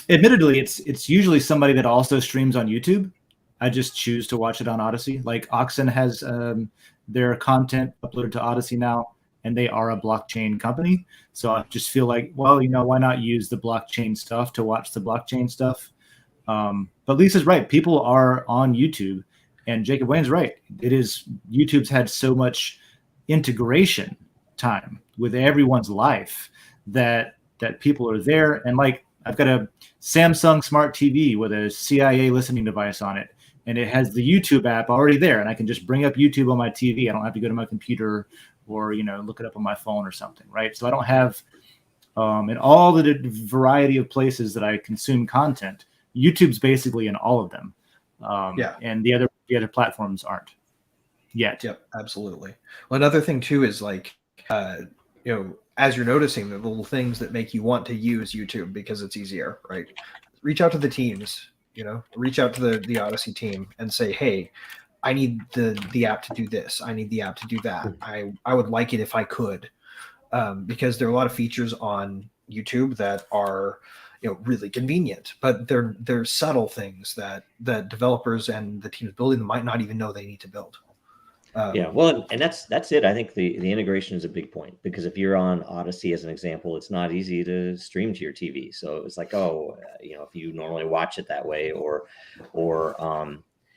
admittedly, it's usually somebody that also streams on YouTube. I just choose to watch it on Odysee. Like Oxen has their content uploaded to Odysee now, and they are a blockchain company. So I just feel like, well, why not use the blockchain stuff to watch the blockchain stuff? But Lisa's right. People are on YouTube, and Jacob Wayne's right. YouTube's had so much integration time with everyone's life that people are there. And like, I've got a Samsung Smart TV with a CIA listening device on it, and it has the YouTube app already there, and I can just bring up YouTube on my TV. I don't have to go to my computer or look it up on my phone or something, right? So I don't have in all the variety of places that I consume content, YouTube's basically in all of them. And the other platforms aren't yet. Yep, absolutely. Well, another thing too is like as you're noticing the little things that make you want to use YouTube because it's easier, right? Reach out to the teams, reach out to the Odysee team and say, hey, I need the app to do this. I need the app to do that. I would like it if I could, because there are a lot of features on YouTube that are, really convenient, but they're subtle things that developers and the teams building them might not even know they need to build. Well, and that's it. I think the integration is a big point, because if you're on Odysee as an example, it's not easy to stream to your TV. So it's like, if you normally watch it that way, or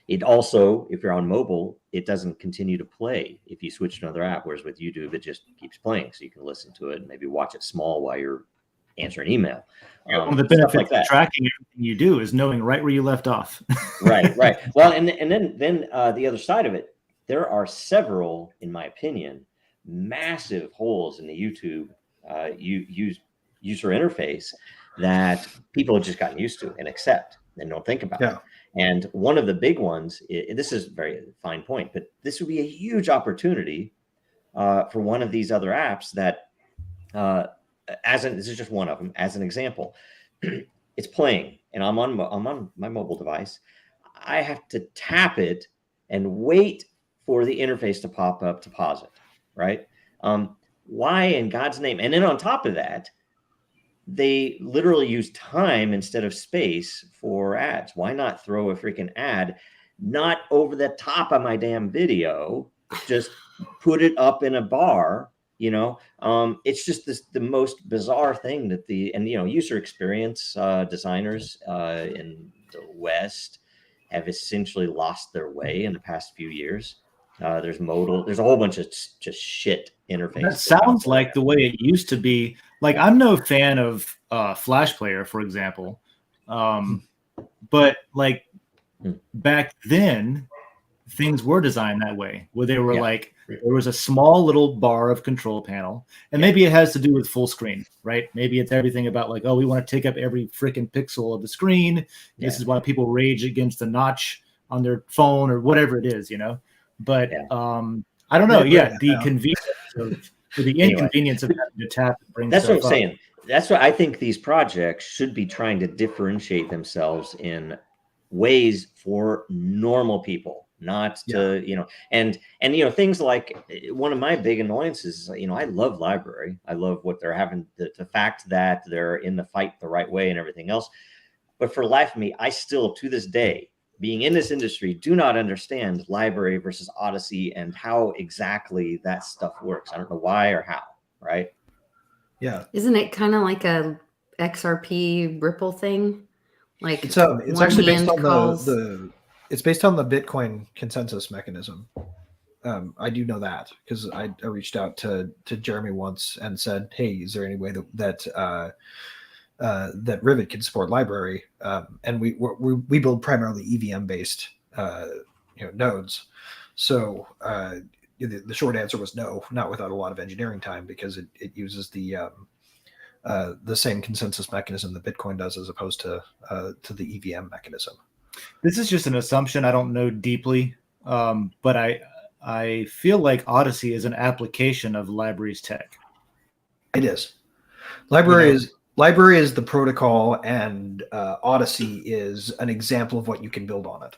it also, if you're on mobile, it doesn't continue to play if you switch to another app. Whereas with YouTube, it just keeps playing, so you can listen to it and maybe watch it small while you're answering email. One of the benefits of tracking everything you do is knowing right where you left off. Right. Well, and then the other side of it, there are several, in my opinion, massive holes in the YouTube user interface that people have just gotten used to and accept and don't think about. And one of the big ones, this is a very fine point, but this would be a huge opportunity for one of these other apps that, this is just one of them, as an example, it's playing and I'm on my mobile device. I have to tap it and wait for the interface to pop up to pause it, right? Why in God's name? And then on top of that, they literally use time instead of space for ads. Why not throw a freaking ad, not over the top of my damn video, just put it up in a bar, it's just the most bizarre thing that user experience designers in the West have essentially lost their way in the past few years. There's modal. There's a whole bunch of just shit interface. That sounds like the way it used to be. Like, I'm no fan of Flash Player, for example, but like back then, things were designed that way, where they were like, there was a small little bar of control panel, and maybe it has to do with full screen, right? Maybe it's everything about like, oh, we want to take up every freaking pixel of the screen. This is why people rage against the notch on their phone or whatever it is, you know. But I don't know. The convenience or the inconvenience of having to tap and bring. That's what I'm saying. That's what I think these projects should be trying to differentiate themselves in ways for normal people. Not to, you know, and you know, things like one of my big annoyances is, you know, I love library. I love what they're having, the fact that they're in the fight the right way and everything else. But for the life of me, I still, to this day, being in this industry, do not understand library versus Odysee and how exactly that stuff works. I don't know why or how, right? Yeah. Isn't it kind of like a XRP Ripple thing? Like it's actually based on it's based on the Bitcoin consensus mechanism. I do know that because I reached out to Jeremy once and said, "Hey, is there any way that Rivet can support library?" And we build primarily EVM based nodes. So the short answer was no, not without a lot of engineering time, because it uses the same consensus mechanism that Bitcoin does, as opposed to the EVM mechanism. This is just an assumption. I don't know deeply, but I feel like Odysee is an application of library's tech. It is. Library is the protocol, and Odysee is an example of what you can build on it.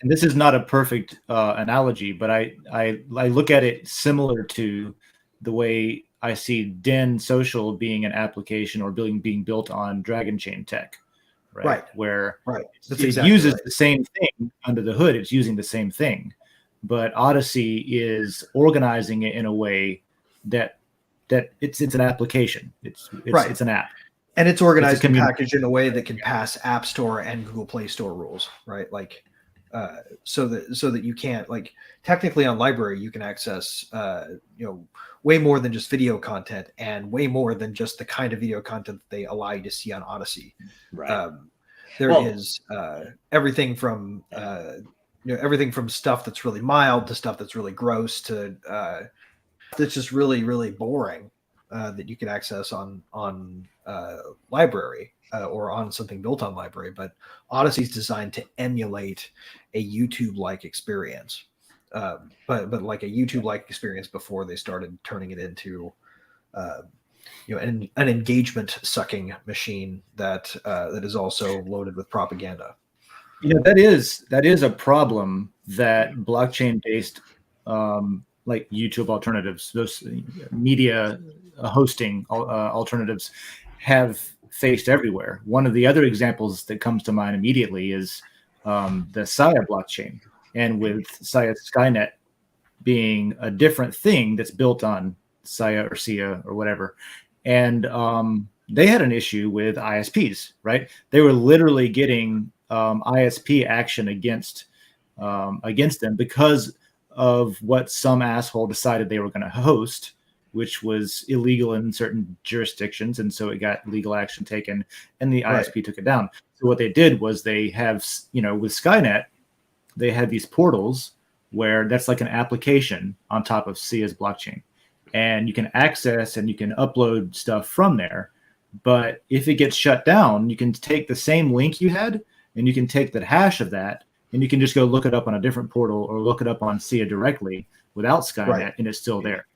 And this is not a perfect analogy, but I look at it similar to the way I see Den Social being an application or being built on Dragon Chain tech. Right. Where it uses the same thing under the hood. It's using the same thing, but Odysee is organizing it in a way that it's an application. It's an app, and it's organized and packaged in a way that can pass App Store and Google Play Store rules, right? Like, so that you can't, like, technically on library you can access way more than just video content, and way more than just the kind of video content that they allow you to see on Odysee. Right. There is everything from everything from stuff that's really mild to stuff that's really gross to that's just really, really boring that you can access on library or on something built on library. But Odysee is designed to emulate a YouTube-like experience, but like a YouTube-like experience before they started turning it into an engagement sucking machine that is also loaded with propaganda. That is a problem that blockchain based like YouTube alternatives, those media hosting alternatives, have faced everywhere. One of the other examples that comes to mind immediately is the Sia blockchain, and with Sia Skynet being a different thing that's built on Sia or Sia or whatever. And they had an issue with ISPs, right? They were literally getting ISP action against them because of what some asshole decided they were going to host, which was illegal in certain jurisdictions. And so it got legal action taken, and the ISP took it down. So what they did was they have, with Skynet, they had these portals where that's like an application on top of Sia's blockchain. And you can access and you can upload stuff from there. But if it gets shut down, you can take the same link you had and you can take the hash of that and you can just go look it up on a different portal or look it up on Sia directly without Skynet, and it's still there.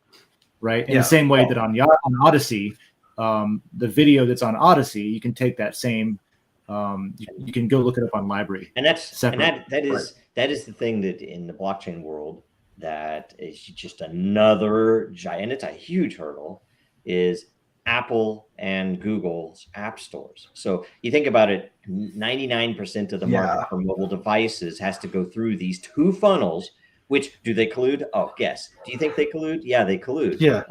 Right. In the same way that on Odysee, the video that's on Odysee, you can take that same, you can go look it up on library. And that is the thing that in the blockchain world, that is just another giant, it's a huge hurdle, is Apple and Google's app stores. So you think about it, 99% of the market for mobile devices has to go through these two funnels. Which, do they collude? Oh, guess. Do you think they collude? Yeah, they collude. Yeah.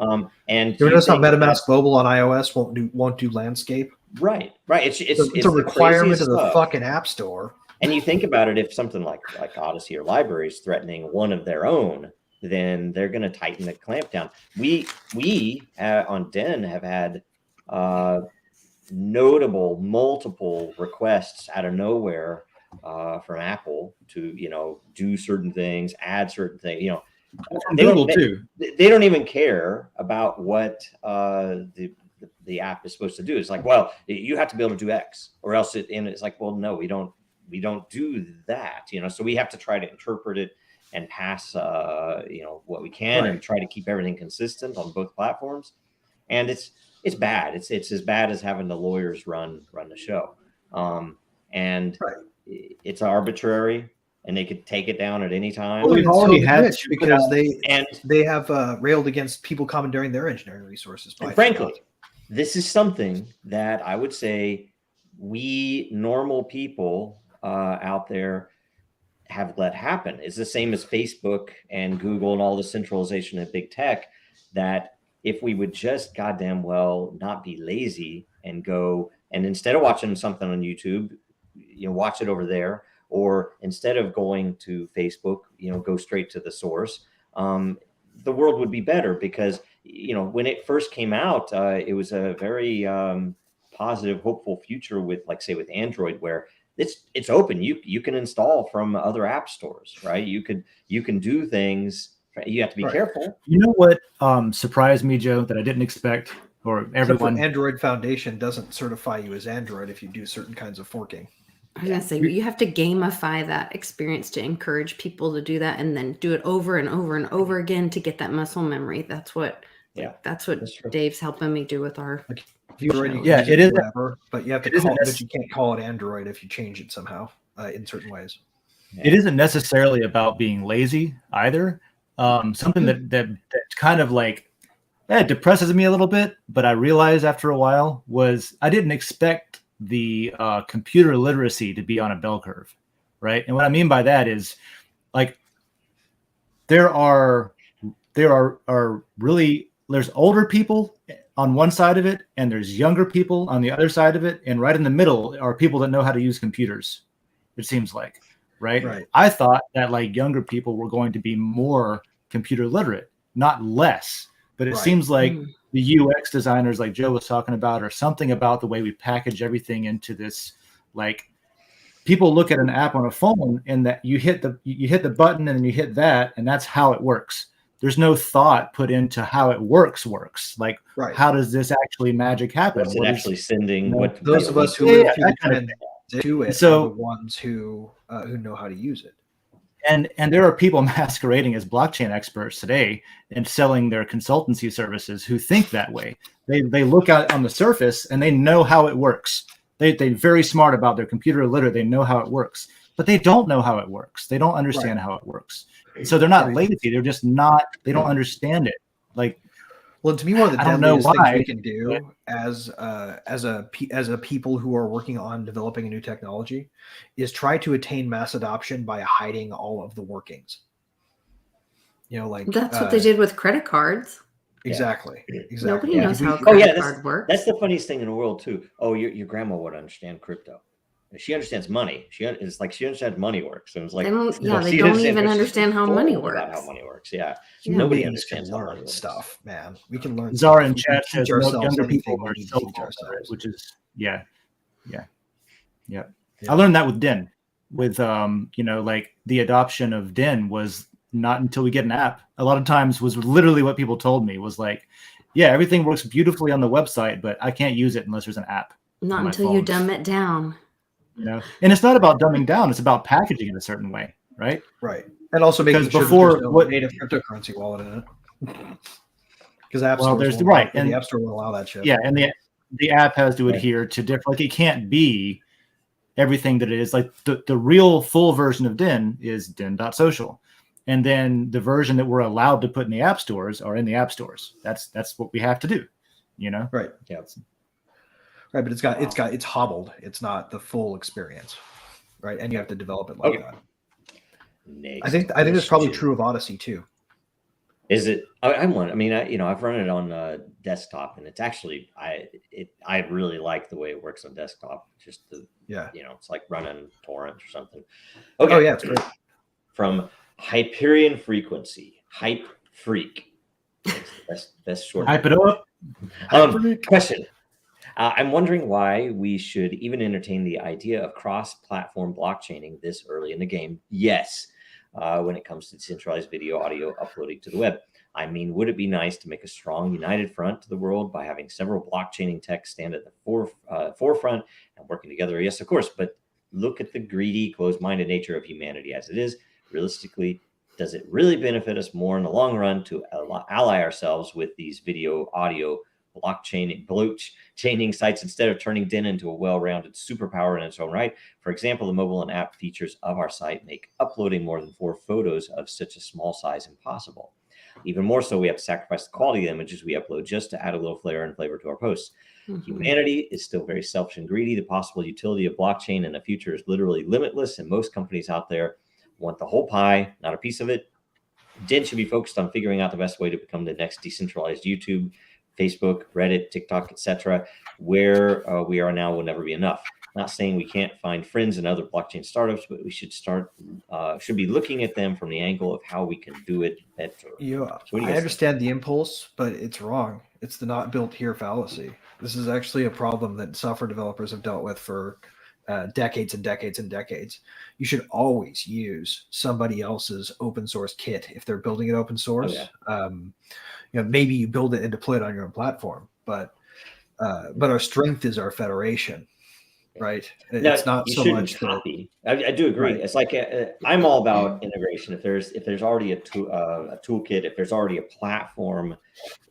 And you notice how MetaMask Mobile on iOS won't do landscape? Right. It's a requirement of the fucking App Store. And you think about it, if something like Odysee or Library is threatening one of their own, then they're going to tighten the clamp down. We on Den have had notable multiple requests out of nowhere from Apple to do certain things, add certain things. From Google too. They don't even care about what the app is supposed to do. It's like, well, you have to be able to do X, or else it's like, well, no, we don't do that. So we have to try to interpret it and pass what we can, and try to keep everything consistent on both platforms. And it's bad. It's as bad as having the lawyers run the show. And it's arbitrary, and they could take it down at any time. Well, we've already had to, because they have railed against people commandeering their engineering resources. Frankly, this is something that I would say we normal people out there have let happen. It's the same as Facebook and Google and all the centralization of big tech, that if we would just goddamn well not be lazy and go, and instead of watching something on YouTube, watch it over there, or instead of going to Facebook, go straight to the source, the world would be better. Because, when it first came out, it was a very positive, hopeful future with, with Android, where it's open. You can install from other app stores, right? You can do things. You have to be careful. You know what surprised me, Joe, that I didn't expect, or everyone. Android Foundation doesn't certify you as Android if you do certain kinds of forking. I was gonna say, you have to gamify that experience to encourage people to do that, and then do it over and over and over again to get that muscle memory. That's what Dave's helping me do with our. It is whatever, but you have to call it, but you can't call it Android if you change it somehow in certain ways. Yeah. It isn't necessarily about being lazy either. Something that kind of it depresses me a little bit, but I realized after a while was I didn't expect the computer literacy to be on a bell curve, right? And what I mean by that is, there's older people on one side of it, and there's younger people on the other side of it, and right in the middle are people that know how to use computers, it seems like, right? I thought that younger people were going to be more computer literate, not less, but it seems like the UX designers, like Joe was talking about, or something about the way we package everything into this, people look at an app on a phone, and that you hit the button and then you hit that, and that's how it works. There's no thought put into how it works. How does this actually magic happen? What's it actually sending? Those of us who live through the trend do it are the ones who know how to use it. And there are people masquerading as blockchain experts today and selling their consultancy services who think that way. They look out on the surface and they know how it works. They're very smart about their computer literate. They know how it works, but they don't know how it works. They don't understand how it works. So they're not lazy. They're just not. They don't understand it. Well, to me, one of the deadliest things we can do as a people who are working on developing a new technology is try to attain mass adoption by hiding all of the workings. That's what they did with credit cards. Exactly. Nobody knows how a credit card works. That's the funniest thing in the world too. Oh, your grandma would understand crypto. She understands money. She understands money works. And it's like, they don't even understand how money works. About how money works. Yeah. Nobody understands how money stuff, man. We can learn. Zara in chat says younger people are which is yeah. I learned that with Den. With the adoption of Den was not until we get an app. A lot of times was literally what people told me was everything works beautifully on the website, but I can't use it unless there's an app. Not until you dumb it down. And it's not about dumbing down; it's about packaging it a certain way, right? Right, and also making sure there's no native cryptocurrency wallet in it. Because app stores and the app store won't allow that shit. Yeah, and the app has to adhere to different. It can't be everything that it is. The real full version of Den is Den.social, and then the version that we're allowed to put in the app stores are in the app stores. That's what we have to do. Right? Yeah. Right, but it's hobbled. It's not the full experience, right? And you have to develop it like that. I think that's probably true of Odysee too. Is it? I'm one. I mean, I've run it on desktop, and it's actually I really like the way it works on desktop. Just it's like running torrent or something. Okay. Oh yeah, it's great. From Hyperion Frequency, Hype Freak. It's the best short. Hype it up. Question. I'm wondering why we should even entertain the idea of cross-platform blockchaining this early in the game. Yes, when it comes to decentralized video audio uploading to the web. I mean, would it be nice to make a strong, united front to the world by having several blockchaining techs stand at the forefront and working together? Yes, of course. But look at the greedy, closed-minded nature of humanity as it is. Realistically, does it really benefit us more in the long run to ally ourselves with these video audio blockchaining sites instead of turning DIN into a well-rounded superpower in its own right? For example, the mobile and app features of our site make uploading more than 4 photos of such a small size impossible. Even more so, we have to sacrifice the quality of the images we upload just to add a little flair and flavor to our posts. Humanity is still very selfish and greedy. The possible utility of blockchain in the future is literally limitless, and most companies out there want the whole pie, not a piece of it. DIN should be focused on figuring out the best way to become the next decentralized YouTube, Facebook, Reddit, TikTok, etc. Where we are now will never be enough. Not saying we can't find friends in other blockchain startups, but we should should be looking at them from the angle of how we can do it better. I understand the impulse, but it's wrong. It's the not built here fallacy. This is actually a problem that software developers have dealt with for decades and decades and decades. You should always use somebody else's open source kit if they're building it open source. Maybe you build it and deploy it on your own platform, but our strength is our federation, right? It's not so much copy. I do agree. Right. It's like I'm all about integration. If there's already a toolkit, if there's already a platform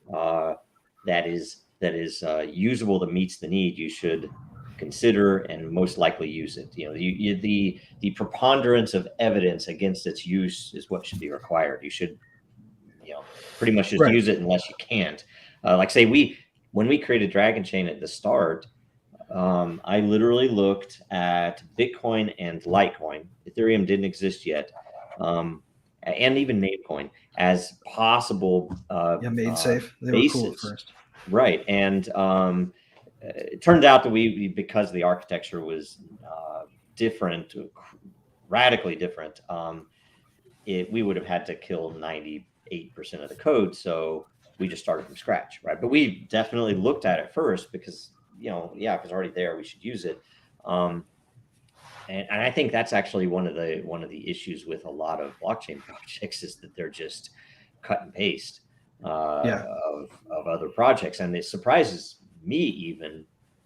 that is usable, that meets the need, you should consider and most likely use it. The preponderance of evidence against its use is what should be required. You should pretty much just use it unless you can't. Like say when we created Dragon Chain at the start, I literally looked at Bitcoin and Litecoin. Ethereum didn't exist yet, and even Namecoin as possible made safe. They were cool at first, right? And it turned out that we because the architecture was different, radically different, we would have had to kill 98% of the code. So we just started from scratch, right? But we definitely looked at it first because, if it's already there, we should use it. And I think that's actually one of the issues with a lot of blockchain projects is that they're just cut and paste of other projects. And it surprises me even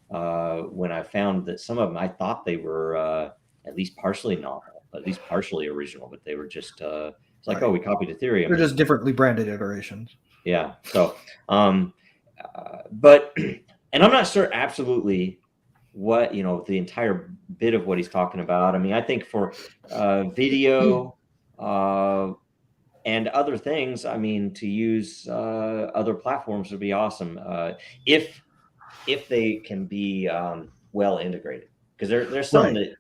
when I found that some of them, I thought they were at least partially novel, at least partially original, but they were just it's like, we copied Ethereum. They're just differently branded iterations. Yeah. So, but, and I'm not sure absolutely what, the entire bit of what he's talking about. I mean, I think for video and other things, I mean, to use other platforms would be awesome if they can be well integrated, because there's some that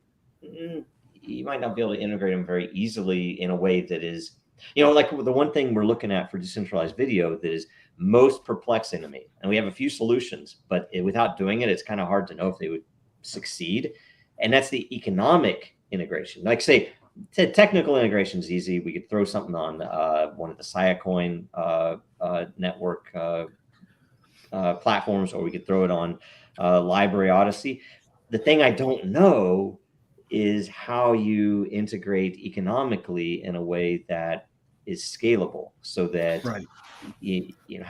you might not be able to integrate them very easily in a way that is, like the one thing we're looking at for decentralized video that is most perplexing to me, and we have a few solutions, but without doing it, it's kind of hard to know if they would succeed. And that's the economic integration. Like say, technical integration is easy. We could throw something on one of the Siacoin network platforms, or we could throw it on Library Odysee. The thing I don't know is how you integrate economically in a way that is scalable, so that how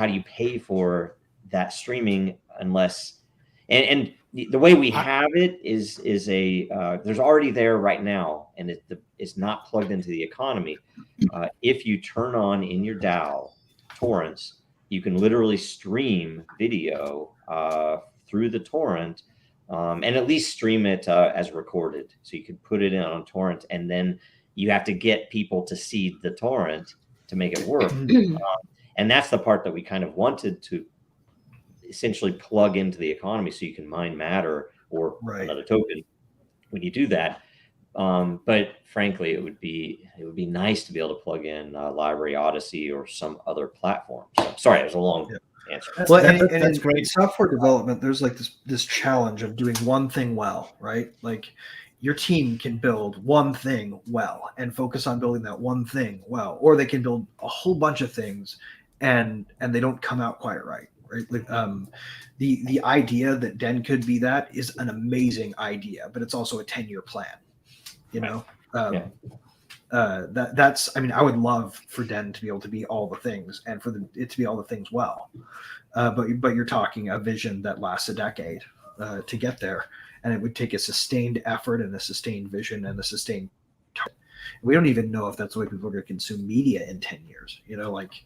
do you pay for that streaming unless and the way we have it is there's already there right now, and it's not plugged into the economy. If you turn on in your DAO torrents, you can literally stream video through the torrent, and at least stream it as recorded. So you could put it in on torrent, and then you have to get people to seed the torrent to make it work. And that's the part that we kind of wanted to essentially plug into the economy, so you can mine Matter or another token when you do that. But frankly, it would be nice to be able to plug in Library Odysee or some other platform. So, sorry, it was a long answer. Well, that's great. In software development, there's like this challenge of doing one thing well, right? Like your team can build one thing well and focus on building that one thing well, or they can build a whole bunch of things and they don't come out quite right. Right. Like, the idea that Den could be that is an amazing idea, but it's also a 10-year plan. You know, that's. I mean, I would love for Den to be able to be all the things, and for it to be all the things well. But you're talking a vision that lasts a decade to get there, and it would take a sustained effort and a sustained vision and a sustained. We don't even know if that's the way people are going to consume media in 10 years. You know, like.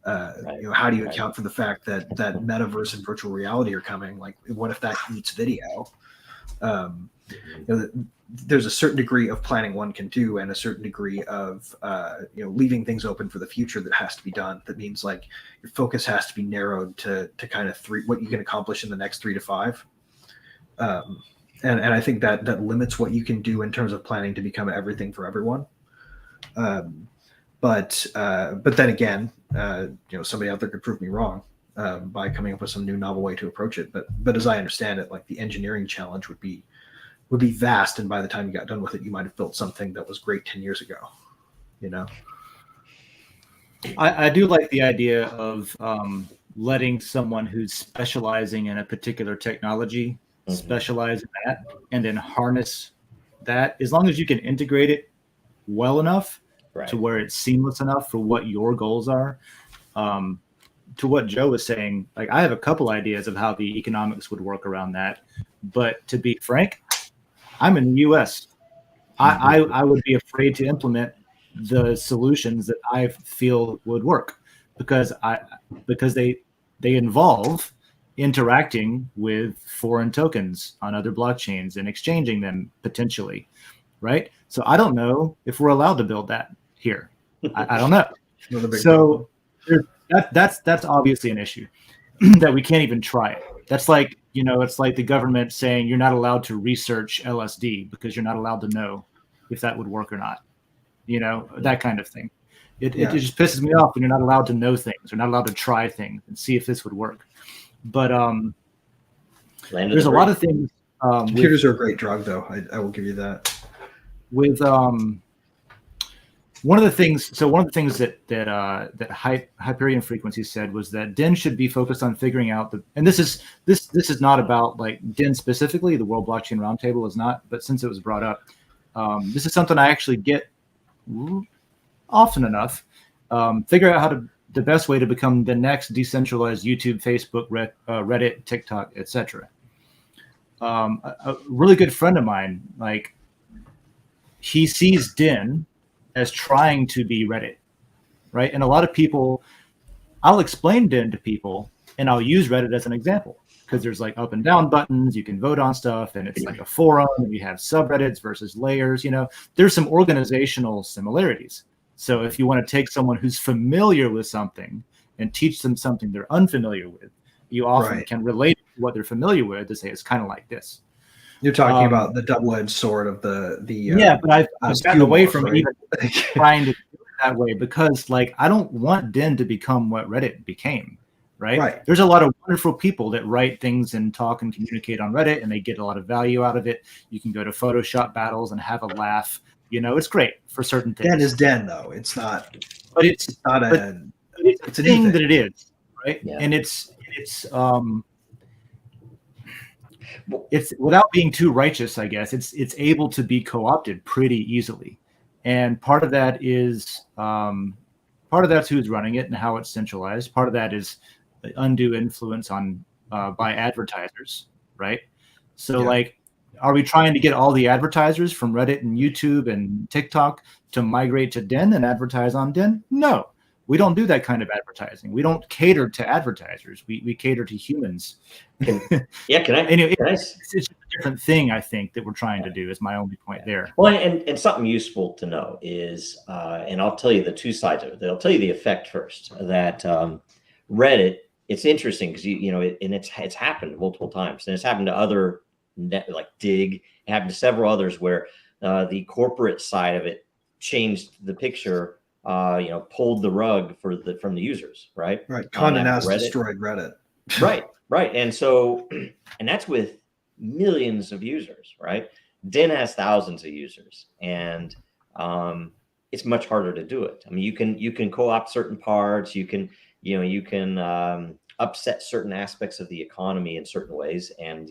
You know, how do you account for the fact that metaverse and virtual reality are coming? Like, what if that eats video? You know, there's a certain degree of planning one can do, and a certain degree of you know, leaving things open for the future that has to be done. That means like your focus has to be narrowed to kind of what you can accomplish in the next 3 to 5. And I think that limits what you can do in terms of planning to become everything for everyone. But then again, you know, somebody out there could prove me wrong by coming up with some new novel way to approach it. But as I understand it, like the engineering challenge would be vast, and by the time you got done with it, you might have built something that was great 10 years ago. You know, I do like the idea of letting someone who's specializing in a particular technology specialize in that, and then harness that. As long as you can integrate it well enough. Right. To where it's seamless enough for what your goals are. To what Joe was saying, like I have a couple ideas of how the economics would work around that. But to be frank, I'm in the US. I would be afraid to implement the solutions that I feel would work because they involve interacting with foreign tokens on other blockchains and exchanging them potentially. Right. So I don't know if we're allowed to build that here. I don't know. So that's obviously an issue that we can't even try it. That's like, you know, it's like the government saying you're not allowed to research LSD because you're not allowed to know if that would work or not. You know, that kind of thing. It just pisses me off when you're not allowed to know things or not allowed to try things and see if this would work. But there's a lot of things. Computers are a great drug, though. I will give you that. With one of the things that Hyperion Frequency said was that Den should be focused on figuring out and this is not about like Den specifically, the World Blockchain Roundtable is not, but since it was brought up, this is something I actually get often enough. Figure out the best way to become the next decentralized YouTube, Facebook, Reddit, TikTok, etc. A really good friend of mine, like he sees Den as trying to be Reddit, right? And a lot of people, I'll explain Den to people and I'll use Reddit as an example because there's like up and down buttons, you can vote on stuff, and it's like a forum, and you have subreddits versus layers, you know, there's some organizational similarities. So if you want to take someone who's familiar with something and teach them something they're unfamiliar with, you often can relate to what they're familiar with to say it's kind of like this. You're talking about the double-edged sword of the but I've gotten away from even trying to do it that way because like I don't want Den to become what Reddit became, right? There's a lot of wonderful people that write things and talk and communicate on Reddit, and they get a lot of value out of it. You can go to Photoshop battles and have a laugh. You know, it's great for certain things. Den is Den, though. It's not. But it's not a. It's a thing that it is, right? Yeah. And it's without being too righteous, I guess. It's able to be co-opted pretty easily, and part of that is that's who's running it and how it's centralized. Part of that is undue influence on by advertisers, right? So like. Are we trying to get all the advertisers from Reddit and YouTube and TikTok to migrate to Den and advertise on Den? No, we don't do that kind of advertising. We don't cater to advertisers. We cater to humans. Anyway, it's a different thing, I think, that we're trying to do is my only point there. Well, and something useful to know is, and I'll tell you the two sides of it. I'll tell you the effect first, that Reddit, it's interesting because, it's happened multiple times, and it's happened to other like Dig, it happened to several others where the corporate side of it changed the picture, pulled the rug from the users, right? Right. Condé Nast Reddit destroyed Reddit. Right. And so, and that's with millions of users, right? Den has thousands of users, and it's much harder to do it. I mean, you can co-opt certain parts, you can upset certain aspects of the economy in certain ways, and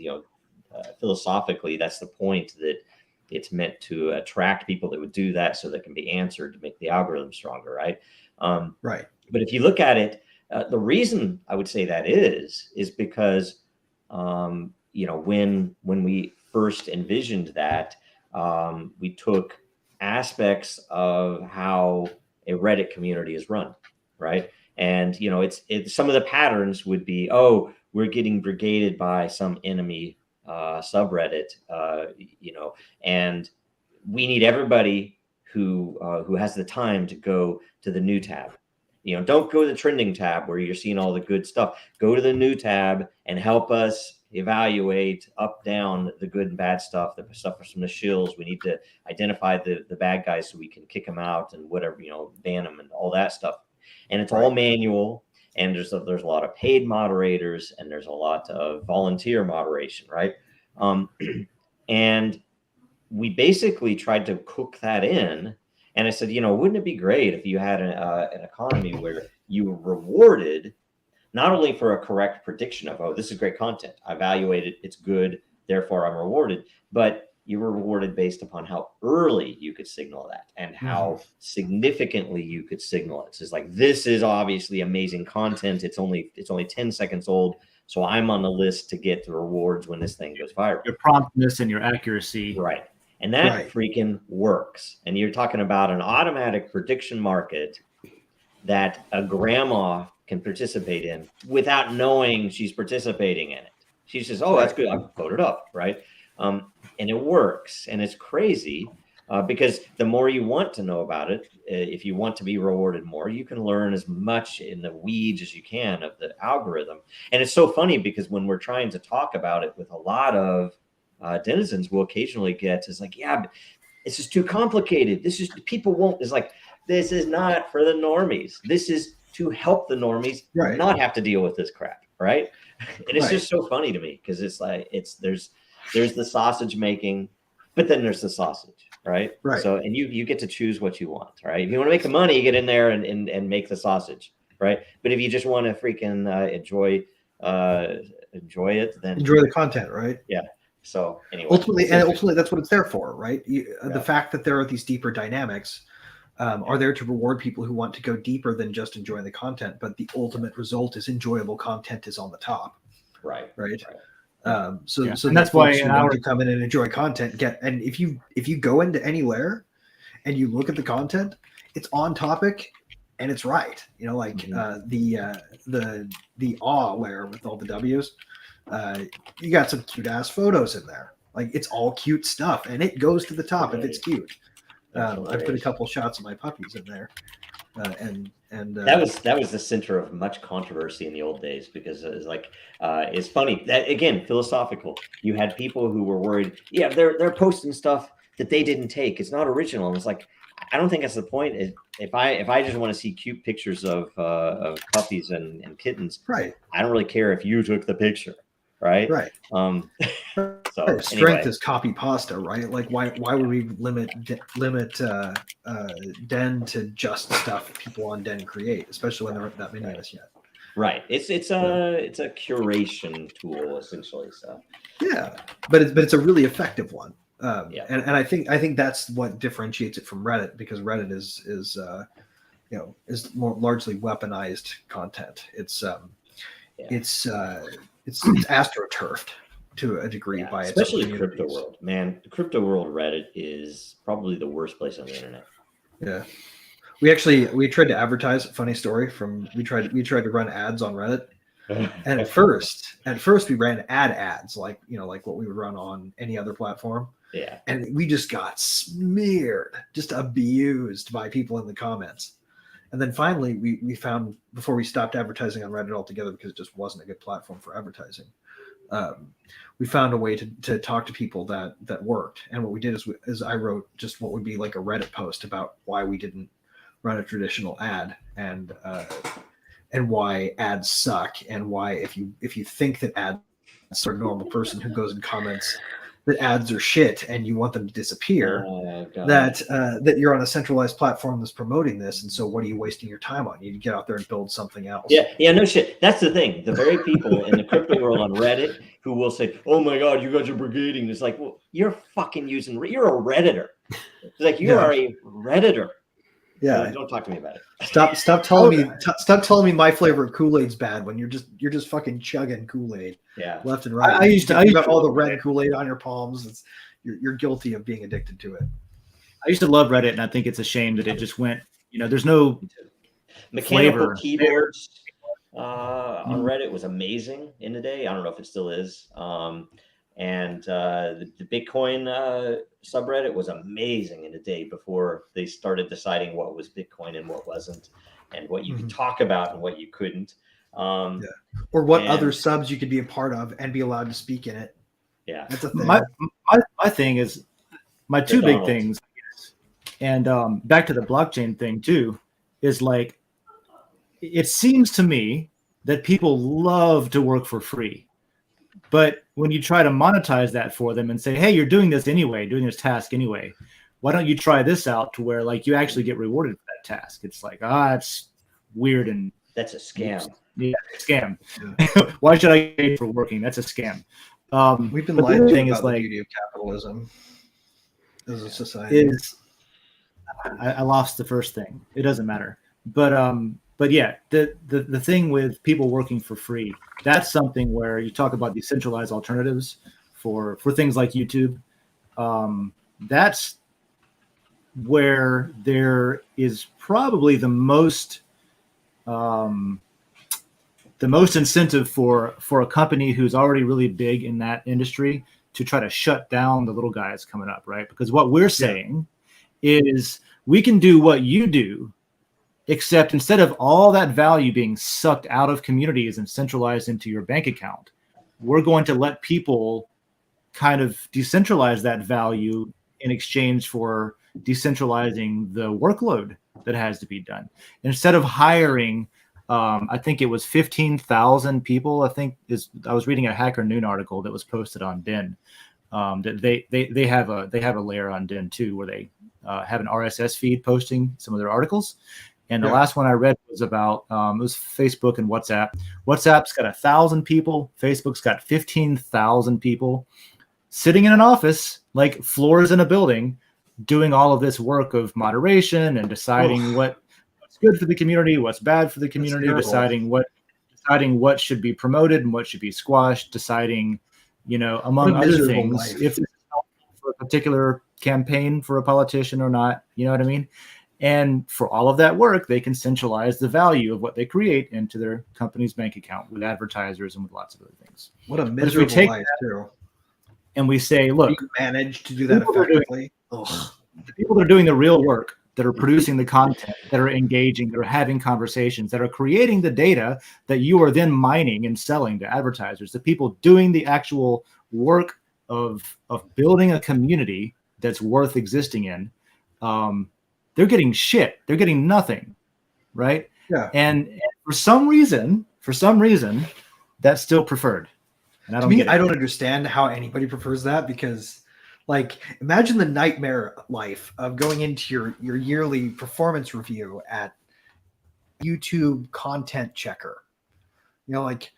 philosophically, that's the point, that it's meant to attract people that would do that, so that can be answered to make the algorithm stronger, right? Right. But if you look at it, the reason I would say that is because when we first envisioned that, we took aspects of how a Reddit community is run, right? And it's some of the patterns would be, oh, we're getting brigaded by some enemy subreddit, and we need everybody who has the time to go to the new tab. Don't go to the trending tab where you're seeing all the good stuff. Go to the new tab and help us evaluate up, down, the good and bad stuff, the stuff from the shills. We need to identify the bad guys so we can kick them out and whatever, ban them and all that stuff. And it's all manual. And there's a lot of paid moderators, and there's a lot of volunteer moderation, right? And we basically tried to cook that in. And I said, wouldn't it be great if you had an economy where you were rewarded not only for a correct prediction of, oh, this is great content, I evaluate it, it's good, therefore I'm rewarded, but you were rewarded based upon how early you could signal that and how significantly you could signal it. So it's like, this is obviously amazing content. It's only 10 seconds old, so I'm on the list to get the rewards when this thing goes viral. Your promptness and your accuracy. Right. And that freaking works. And you're talking about an automatic prediction market that a grandma can participate in without knowing she's participating in it. She says, oh, that's good, I'll vote it up, right? And it works. And it's crazy because the more you want to know about it, if you want to be rewarded more, you can learn as much in the weeds as you can of the algorithm. And it's so funny because when we're trying to talk about it with a lot of denizens, will occasionally get is like, yeah, but this is too complicated. This is this is not for the normies. This is to help the normies not have to deal with this crap, right? And it's just so funny to me because it's like there's the sausage making, but then there's the sausage, right? So and you get to choose what you want, right? If you want to make the money, get in there and make the sausage, right? But if you just want to freaking enjoy it, then enjoy the content, right? Yeah. So anyway, ultimately, that's what it's there for, right? The fact that there are these deeper dynamics are there to reward people who want to go deeper than just enjoying the content. But the ultimate result is enjoyable content is on the top, right? So that's why you want to come in and enjoy content. And if you go into anywhere and you look at the content, it's on topic and it's right. The awe layer with all the W's. You got some cute ass photos in there. Like, it's all cute stuff, and it goes to the top if it's cute. I put a couple shots of my puppies in there, and that was the center of much controversy in the old days because it was like it's funny that, again, philosophical. You had people who were worried, they're posting stuff that they didn't take. It's not original, and it's like, I don't think that's the point. If I just want to see cute pictures of puppies and kittens, right? I don't really care if you took the picture. Right. So strength is copy pasta, right? Like, why would we limit Den to just stuff people on Den create, especially when there aren't that many of us yet? Right. It's a curation tool essentially. So but it's a really effective one. And I think that's what differentiates it from Reddit, because Reddit is more largely weaponized content. It's astroturfed to a degree by especially crypto world. Man, the crypto world Reddit is probably the worst place on the internet. Yeah. We tried to advertise. Funny story we tried to run ads on Reddit. And at first we ran ads like what we would run on any other platform. Yeah. And we just got smeared, just abused by people in the comments. And then finally, we found, before we stopped advertising on Reddit altogether because it just wasn't a good platform for advertising, we found a way to talk to people that worked. And what we did is I wrote just what would be like a Reddit post about why we didn't run a traditional ad, and why ads suck, and why if you think that ads are a normal person who goes and comments that ads are shit and you want them to disappear, that you're on a centralized platform that's promoting this, and so what are you wasting your time on? You need to get out there and build something else. Yeah, no shit. That's the thing. The very people in the crypto world on Reddit who will say, "Oh my God, you guys are brigading." It's like, well, you're a Redditor. It's like you are a Redditor. Yeah, don't talk to me about it. Stop telling me my flavor of Kool-Aid's bad when you're just fucking chugging Kool-Aid, left and right. I got all the red Kool-Aid on your palms. You're guilty of being addicted to it. I used to love Reddit, and I think it's a shame that it just went. There's no mechanical flavor. keyboards on Reddit was amazing in the day. I don't know if it still is. And the Bitcoin subreddit was amazing in the day before they started deciding what was Bitcoin and what wasn't, and what you could talk about and what you couldn't. Or what other subs you could be a part of and be allowed to speak in it. Yeah, that's a thing. My thing is my two big things, and back to the blockchain thing too, is like it seems to me that people love to work for free. But when you try to monetize that for them and say, hey, you're doing this anyway, doing this task anyway, why don't you try this out to where like you actually get rewarded for that task? It's like, it's weird. And that's a scam. Yeah, scam. Yeah. Why should I get paid for working? That's a scam. We've been lying about the beauty of capitalism as a society. I lost the first thing. It doesn't matter. But yeah, the thing with people working for free, that's something where you talk about decentralized alternatives for things like YouTube. That's where there is probably the most incentive for a company who's already really big in that industry to try to shut down the little guys coming up, right? Because what we're saying is we can do what you do, except instead of all that value being sucked out of communities and centralized into your bank account, we're going to let people kind of decentralize that value in exchange for decentralizing the workload that has to be done. Instead of hiring, I think it was 15,000 people. I was reading a Hacker Noon article that was posted on Den. That they have a layer on Den too, where they have an RSS feed posting some of their articles. And the last one I read was about it was Facebook and WhatsApp. WhatsApp's got 1,000 people. Facebook's got 15,000 people sitting in an office, like floors in a building, doing all of this work of moderation and deciding what's good for the community, what's bad for the community, deciding what should be promoted and what should be squashed, deciding, among other things, if this is helpful for a particular campaign for a politician or not. You know what I mean? And for all of that work, they can centralize the value of what they create into their company's bank account with advertisers and with lots of other things. What a miserable life, too. And we say, look, you managed to do that effectively. The people that are doing the real work, that are producing the content, that are engaging, that are having conversations, that are creating the data that you are then mining and selling to advertisers, the people doing the actual work of building a community that's worth existing in, they're getting shit. They're getting nothing, right? Yeah. And for some reason, that's still preferred. And I don't understand how anybody prefers that, because, like, imagine the nightmare life of going into your yearly performance review at YouTube Content Checker. Like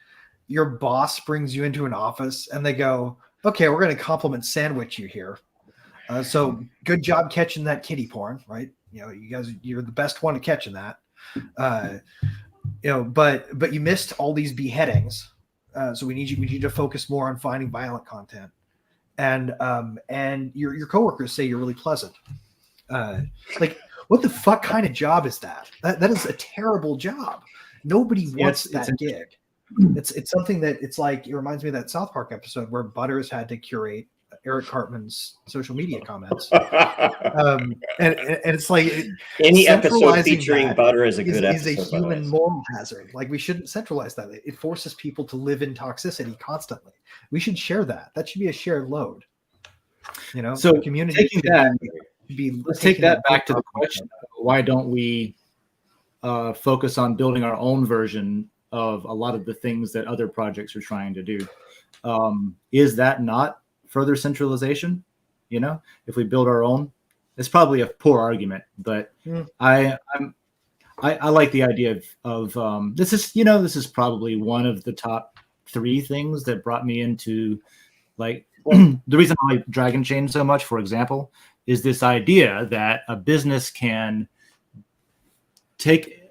your boss brings you into an office and they go, "Okay, we're going to compliment sandwich you here. So good job catching that kitty porn, right? You guys, you're the best one at catching that. But you missed all these beheadings. So we need you to focus more on finding violent content." And your coworkers say you're really pleasant. Like, what the fuck kind of job is that? That is a terrible job. Nobody wants that gig. It's something that it's like, it reminds me of that South Park episode where Butters had to curate Eric Cartman's social media comments. And it's like any episode centralizing featuring that butter is a good is episode. a human moral hazard. Like, we shouldn't centralize that. It forces people to live in toxicity constantly. We should share that. That should be a shared load. You know, So community taking that, let's take that back to the question: why don't we focus on building our own version of a lot of the things that other projects are trying to do? Is that not further centralization? You know, if we build our own, it's probably a poor argument, but I like the idea of this is probably one of the top 3 things that brought me into, like, the reason I like Dragon Chain so much, for example, is this idea that a business can take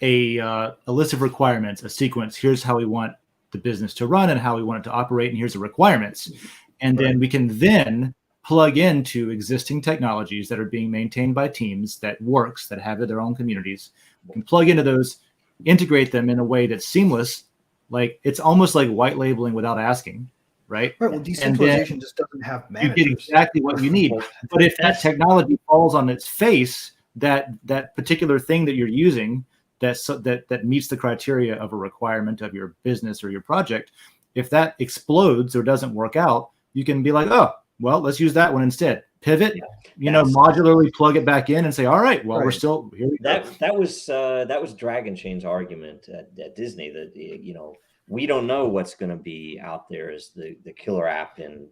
a list of requirements, a sequence. Here's how we want the business to run and how we want it to operate, and here's the requirements. And then we can then plug into existing technologies that are being maintained by teams that works, that have their own communities. We can plug into those, integrate them in a way that's seamless. Like, it's almost like white labeling without asking, right? Right. Well, decentralization just doesn't have managers. You get exactly what you need. But if that technology falls on its face, that particular thing that you're using that meets the criteria of a requirement of your business or your project, if that explodes or doesn't work out, you can be like, oh, well, let's use that one instead. Pivot, modularly plug it back in and say, all right, well, we're still here. That was Dragon Chain's argument at Disney, that, you know, we don't know what's going to be out there as the killer app in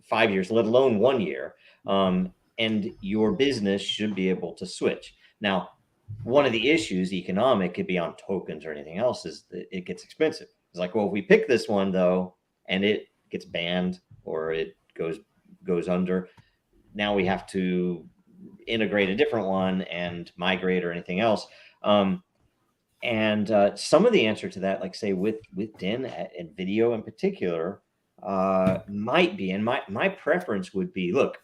5 years, let alone 1 year. And your business should be able to switch. Now, one of the issues, economic, could be on tokens or anything else, is that it gets expensive. It's like, well, if we pick this one though, and it gets banned or it goes under, now we have to integrate a different one and migrate or anything else. And some of the answer to that, like say with Den and video in particular, might be, and my preference would be, look,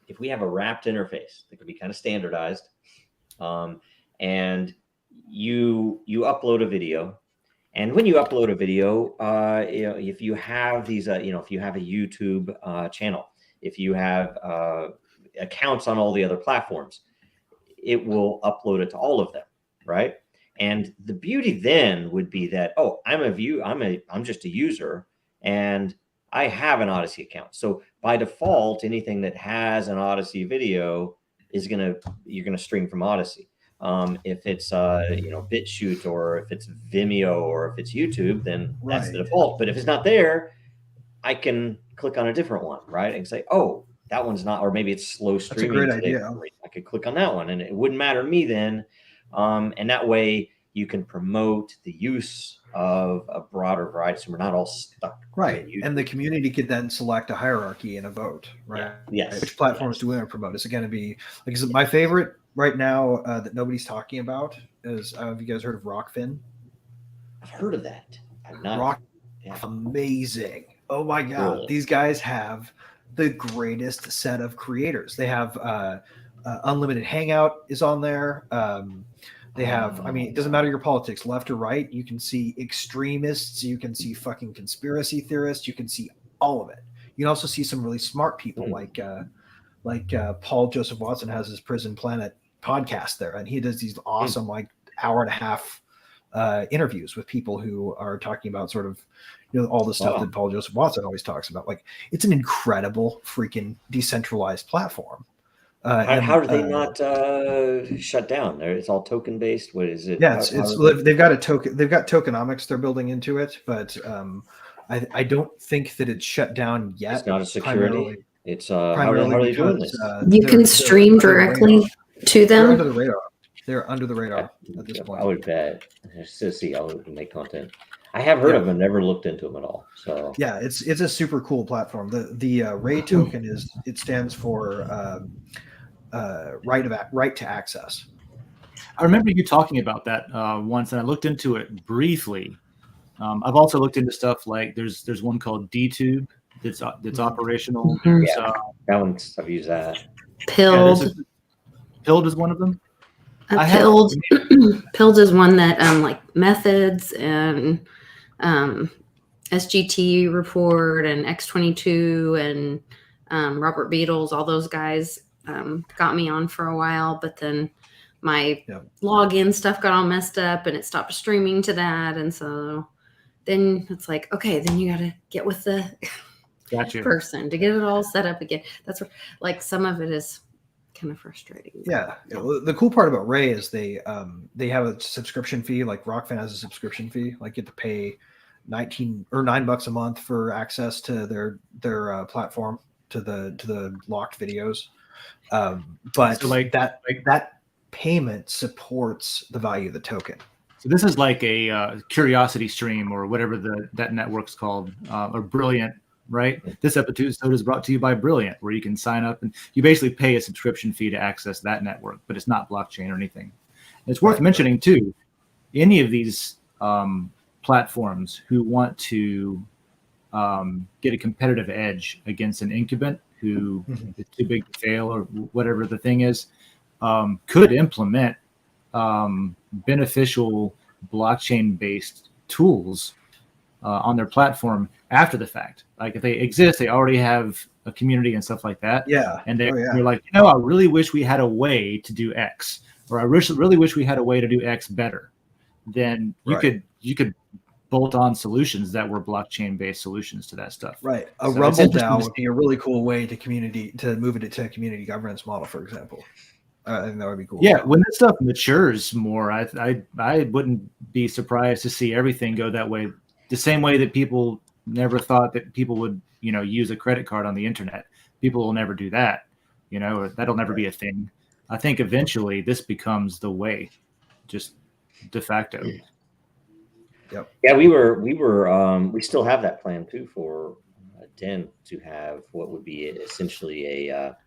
if we have a wrapped interface that could be kind of standardized, and you upload a video, and when you upload a video, if you have these, if you have a YouTube channel, if you have accounts on all the other platforms, it will upload it to all of them, right? And the beauty then would be that, oh, I'm just a user, and I have an Odysee account. So by default, anything that has an Odysee video you're gonna stream from Odysee. If it's BitChute, or if it's Vimeo, or if it's YouTube, then that's the default. But if it's not there, I can click on a different one, right? And say, oh, that one's not, or maybe it's slow streaming. That's a great idea. I could click on that one, and it wouldn't matter to me then. And that way you can promote the use of a broader variety, so we're not all stuck. Right. And the community could then select a hierarchy and a vote, right? Yeah. Yes. Which platforms do we want to promote? Is it going to be, like, my favorite right now that nobody's talking about is, have you guys heard of Rockfin? I've heard of that. I've not. Rock, amazing. Oh my God. Really? These guys have the greatest set of creators. They have Unlimited Hangout is on there. They have, I mean, it doesn't matter your politics, left or right. You can see extremists. You can see fucking conspiracy theorists. You can see all of it. You can also see some really smart people like Paul Joseph Watson has his Prison Planet podcast there. And he does these awesome, like, hour and a half interviews with people who are talking about sort of, all the stuff that Paul Joseph Watson always talks about. Like, it's an incredible freaking decentralized platform. How do they not shut down? It's all token based. What is it? Yeah, they've got a token. They've got tokenomics they're building into it, but I don't think that it's shut down yet. It's not a security. It's how are they doing this? You can stream directly to them. They're under the radar. They're under the radar at this point. I would bet. Just to see how they make content. I have heard of them, never looked into them at all. So yeah, it's a super cool platform. The Ray token stands for right to access. I remember you talking about that once, and I looked into it briefly. I've also looked into stuff like there's one called DTube that's operational. Yeah, that one's, I've used that. Pilled. Pilled is one of them. Pilled is one that like methods and SGT report and X22 and Robert Beatles, all those guys got me on for a while, but then my login stuff got all messed up and it stopped streaming to that. And so then it's like, okay, then you got to get with the person to get it all set up again. That's like some of it is kind of frustrating. Yeah. The cool part about Ray is they have a subscription fee. Like Rockfan has a subscription fee. Like you have to pay $9 a month for access to their platform, to the locked videos. But so that payment supports the value of the token. So this is like a Curiosity Stream or whatever that network's called, or Brilliant, right? This episode is brought to you by Brilliant, where you can sign up and you basically pay a subscription fee to access that network, but it's not blockchain or anything. It's worth mentioning too, any of these platforms who want to get a competitive edge against an incumbent who is too big to fail or whatever the thing is, could implement beneficial blockchain-based tools on their platform after the fact. Like if they exist, they already have a community and stuff like that. Yeah. And they're like, I really wish we had a way to do X, or I really wish we had a way to do X better. Then you could bolt on solutions that were blockchain-based solutions to that stuff. Right. A Rumble DAO would be a really cool way to move it to a community governance model, for example. I think that would be cool. Yeah, when this stuff matures more, I wouldn't be surprised to see everything go that way. The same way that people never thought that people would, use a credit card on the internet. People will never do that. Or that'll never be a thing. I think eventually this becomes the way, just de facto. Yep. Yeah, we still have that plan too for Den to have what would be essentially a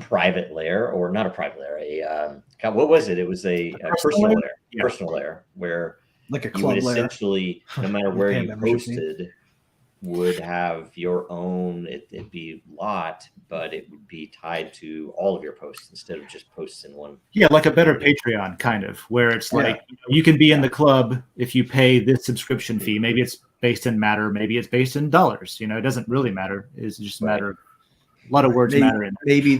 private layer, or not a private layer. What was it? It was a personal layer. Yeah. Personal layer where like a you would layer. Essentially, no matter where you posted, would have your own. It'd be lot, but it would be tied to all of your posts instead of just posts in one. Yeah, like a better Patreon kind of, where it's like you can be in the club if you pay this subscription fee. Maybe it's based in matter, maybe it's based in dollars. It doesn't really matter. It's just a matter of a lot of words matter in maybe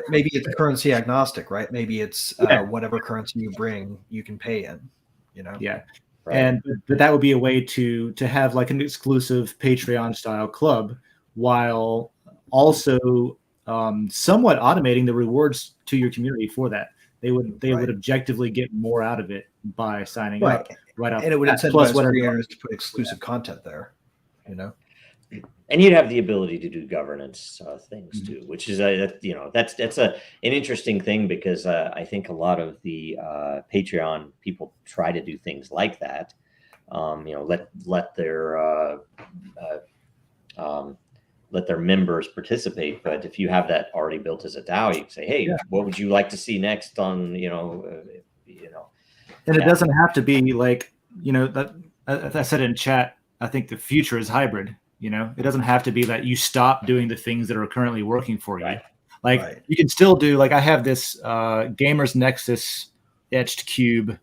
maybe it's currency agnostic, right? Maybe it's whatever currency you bring, you can pay in. Yeah. Right. But that would be a way to have like an exclusive Patreon style club, while also somewhat automating the rewards to your community for that. They would objectively get more out of it by signing up right off. And it would incentivize creators to put exclusive content there. And you'd have the ability to do governance things too, which is that's an interesting thing, because I think a lot of the Patreon people try to do things like that. Let their members participate. But if you have that already built as a DAO, you can say, hey, what would you like to see next on And it doesn't have to be like that. As I said in chat, I think the future is hybrid. It doesn't have to be that you stop doing the things that are currently working for you. Like you can still do, like I have this Gamers Nexus etched cube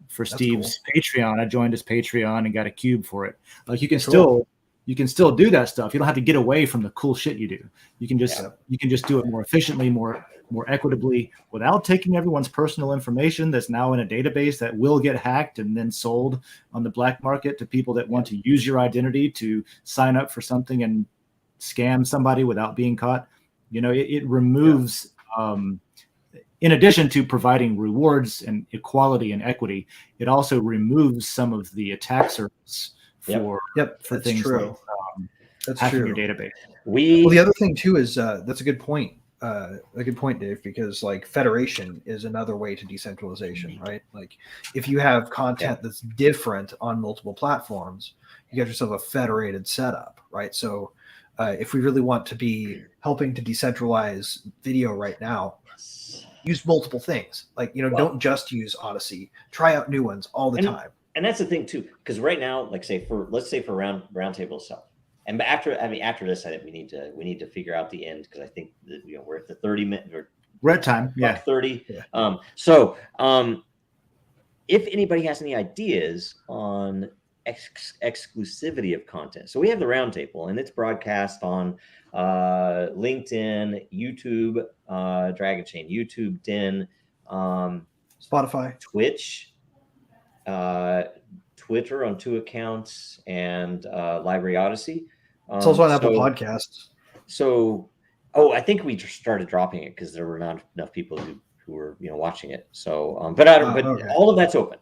for Steve's Patreon. I joined his Patreon and got a cube for it. Like you can still do that stuff. You don't have to get away from the cool shit you do. You can just do it more efficiently, more equitably, without taking everyone's personal information that's now in a database that will get hacked and then sold on the black market to people that want to use your identity to sign up for something and scam somebody without being caught. It removes, in addition to providing rewards and equality and equity, it also removes some of the attack surface for things like hacking your database. Well, the other thing too is that's a good point. A good point, Dave, because like federation is another way to decentralization, right? Like if you have content that's different on multiple platforms, you get yourself a federated setup, right? So if we really want to be helping to decentralize video right now, use multiple things. Like, don't just use Odysee. Try out new ones all the time. And that's the thing too, because right now, let's say for roundtable itself. And after this, I think we need to figure out the end, because I think that, we're at the 30-minute or red time, 30. Yeah. So if anybody has any ideas on exclusivity of content. So we have the roundtable, and it's broadcast on LinkedIn, YouTube, Dragon Chain, YouTube, Den, Spotify, Twitch, Twitter on 2 accounts, and Library Odysee. It's also on Apple Podcasts. So, I think we just started dropping it because there were not enough people who were watching it. So, but okay. All of that's open.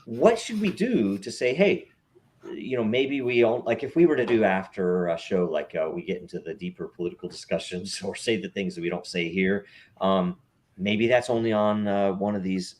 What should we do to say, hey, maybe we don't, like, if we were to do after a show, like we get into the deeper political discussions or say the things that we don't say here, maybe that's only on one of these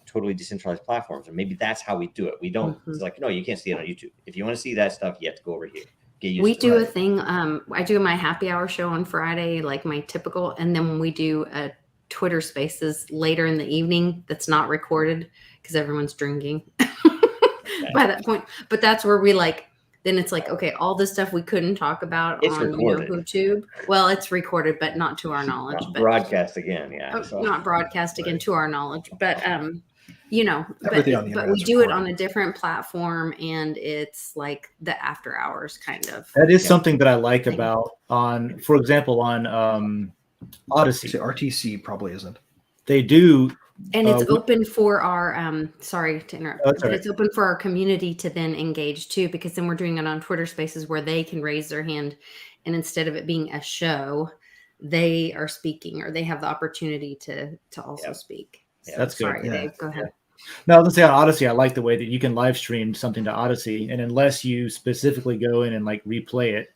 totally decentralized platforms, or maybe that's how we do it. We don't, it's like, no, you can't see it on YouTube. If you want to see that stuff, you have to go over here. We do a thing. I do my happy hour show on Friday, like my typical, and then we do a Twitter Spaces later in the evening that's not recorded because everyone's drinking by that point. But that's where we then it's like, okay, all this stuff we couldn't talk about on YouTube. Well, it's recorded, but not to our knowledge. Not broadcast again, yeah. Not broadcast again to our knowledge, but but we do it on a different platform, and it's like the after hours kind of. That is something that I like about for example, on Odysee. RTC probably isn't. They do. And it's open for our, sorry to interrupt, but it's open for our community to then engage too, because then we're doing it on Twitter Spaces where they can raise their hand, and instead of it being a show, they are speaking, or they have the opportunity to also speak. So, that's good. Sorry, Dave, go ahead. No, I was gonna say on Odysee, I like the way that you can live stream something to Odysee, and unless you specifically go in and replay it,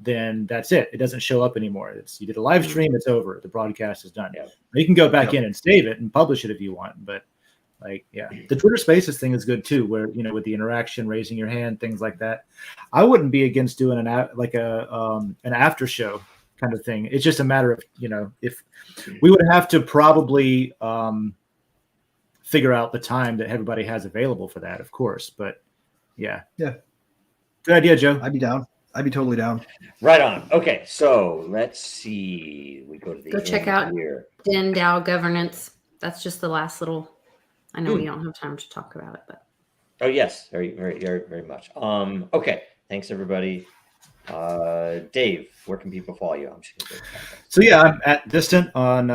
then that's it. It doesn't show up anymore. You did a live stream, it's over. The broadcast is done. You can go back in and save it and publish it if you want. But the Twitter Spaces thing is good too, where with the interaction, raising your hand, things like that. I wouldn't be against doing an after show kind of thing. It's just a matter of if we would have to probably figure out the time that everybody has available for that, of course. But yeah, good idea, Joe. I'd be down. I'd be totally down. Right on. Okay, so let's see. We go to the check out DAO governance. That's just the last little. I know we don't have time to talk about it, but. Oh yes, very, very, very, very much. Okay, thanks everybody. Dave, where can people follow you? I'm just gonna So yeah, I'm at Distant on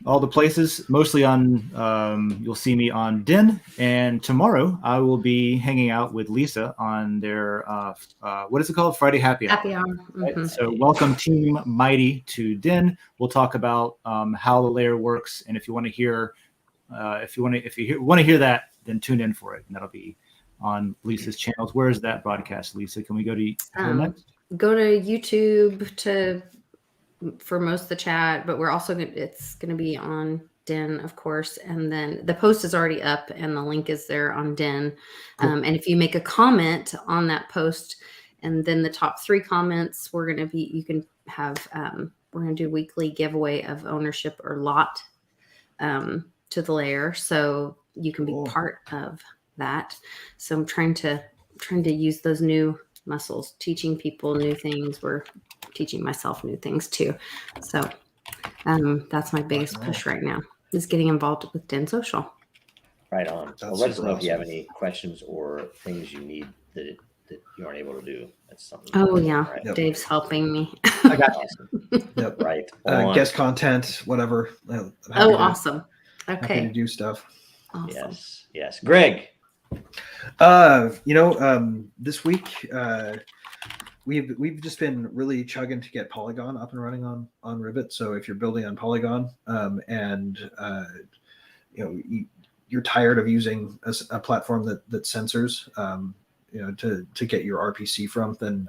all the places, mostly on you'll see me on Den, and tomorrow I will be hanging out with Lisa on their what is it called? Friday Happy Hour. Happy Hour. Right? So welcome Team Mighty to Den. We'll talk about how the layer works, and if you want to hear if you want to hear that, then tune in for it, and that'll be on Lisa's channels. Where is that broadcast, Lisa? Can we go to next? Go to YouTube for most of the chat, but we're also it's going to be on Den, of course, and then the post is already up and the link is there on Den. Cool. And if you make a comment on that post, and then the top 3 comments, we're going to do weekly giveaway of ownership or lot to the layer, so you can be part of that. So I'm trying to use those new muscles, teaching people new things. We're teaching myself new things too. So that's my biggest push right now, is getting involved with Den Social. Right on. Well, let us know if you have any questions or things you need that you aren't able to do. That's something. Oh yeah, right? Yep. Dave's helping me. I got you. Yep. Right. Guest content, whatever. Awesome. Okay. Happy to do stuff. Awesome. Yes. Greg. This week we've just been really chugging to get Polygon up and running on Rivet. So if you're building on Polygon and you're tired of using a platform that censors to get your RPC from, then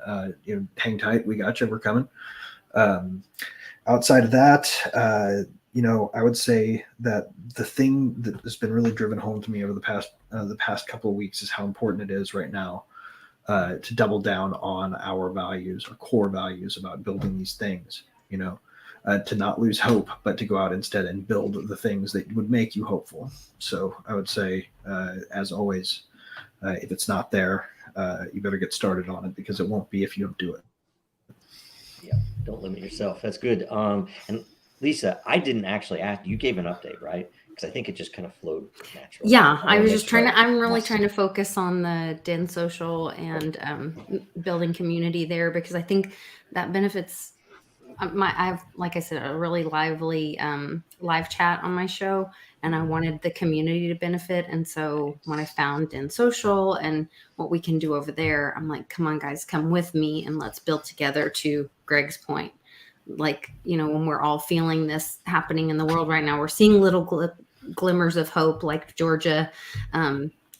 hang tight. We got you. We're coming. Outside of that, I would say that the thing that has been really driven home to me over the past couple of weeks is how important it is right now to double down on our values, our core values about building these things, to not lose hope, but to go out instead and build the things that would make you hopeful. So I would say, as always, if it's not there, you better get started on it, because it won't be if you don't do it. Yeah, don't limit yourself. That's good. And Lisa, I didn't actually ask. You gave an update, right? because I think it just kind of flowed naturally. Yeah, I was just I'm really trying to focus on the Den social and building community there, because I think that benefits I have, like I said, a really lively live chat on my show, and I wanted the community to benefit. And so when I found Den social and what we can do over there, I'm like, come on, guys, come with me and let's build together. To Greg's point, like, when we're all feeling this happening in the world right now, we're seeing little glimmers of hope, like Georgia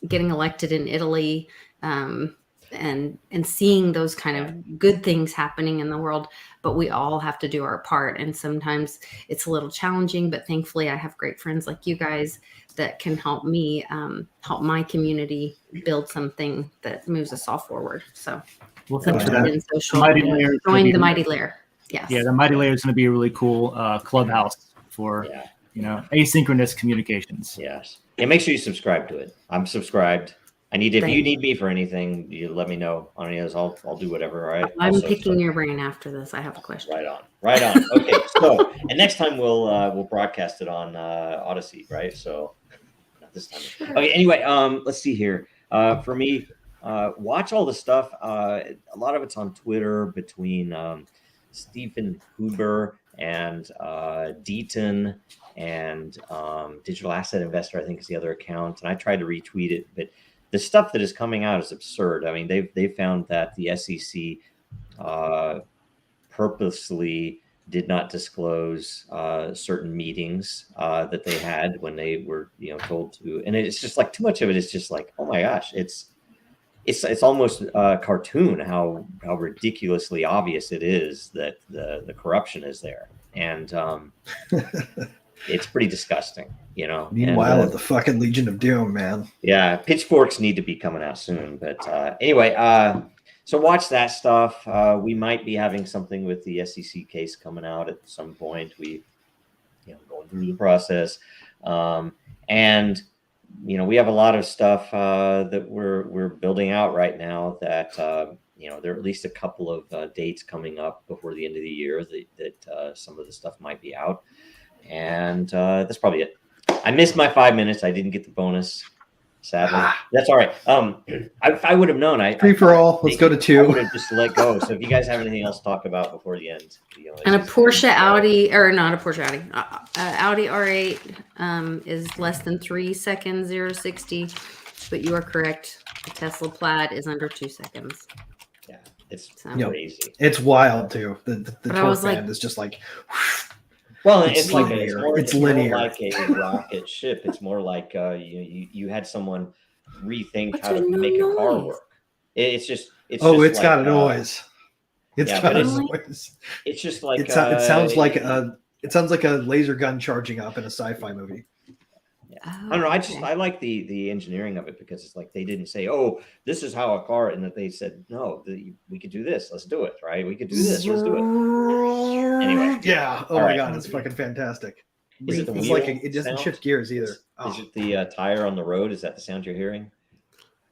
getting elected in Italy, and seeing those kind of good things happening in the world. But we all have to do our part, and sometimes it's a little challenging, but thankfully I have great friends like you guys that can help me help my community build something that moves us all forward. So well, thanks for that. Join the Mighty Lair. Yes. Yeah, the Mighty Lair is going to be a really cool clubhouse for asynchronous communications. Yes. Yeah, make sure you subscribe to it. I'm subscribed. If you need me for anything, you let me know on any of those. I'll do whatever. All right. I'm picking your brain after this. I have a question. Right on. Okay. So, and next time we'll broadcast it on Odysee, right? So, not this time. Sure. Okay. Anyway, let's see here. For me, watch all the stuff. A lot of it's on Twitter between Stephen Huber and Deaton and Digital Asset Investor, I think is the other account. And I tried to retweet it, but the stuff that is coming out is absurd. I mean, they've found that the SEC purposely did not disclose certain meetings that they had when they were, told to. And it's just like too much of it is just like, oh my gosh, it's almost a cartoon how ridiculously obvious it is that the corruption is there, and it's pretty disgusting, Meanwhile, at the fucking Legion of Doom, man. Yeah, pitchforks need to be coming out soon. But anyway, so watch that stuff. We might be having something with the SEC case coming out at some point. We, going through the process, and we have a lot of stuff that we're building out right now. That there are at least a couple of dates coming up before the end of the year that some of the stuff might be out. And that's probably it. I missed my 5 minutes. I didn't get the bonus, sadly. That's all right. If I would have known, free for all. Let's go to 2. I would have just let go. So if you guys have anything else to talk about before the end, and a Porsche Audi, or not a Porsche Audi, Audi R8 is less than 3 seconds 0-60. But you are correct. The Tesla Plaid is under 2 seconds. Yeah, it's crazy. It's wild too. The torque band is just like. Well, it's linear. It's linear. More like a rocket ship. It's more like you had someone rethink how to make a car work. It's got a noise. It's got a noise. It's just like it sounds like a laser gun charging up in a sci-fi movie. Yeah. I don't know. I like the engineering of it, because it's like they didn't say, "Oh, this is how a car," and that they said, "No, we could do this. Let's do it." Right? We could do this. Let's do it. Anyway. Yeah. Oh my God, it's fucking fantastic. Is it the wheel? It doesn't shift gears either. Is it the tire on the road? Is that the sound you're hearing?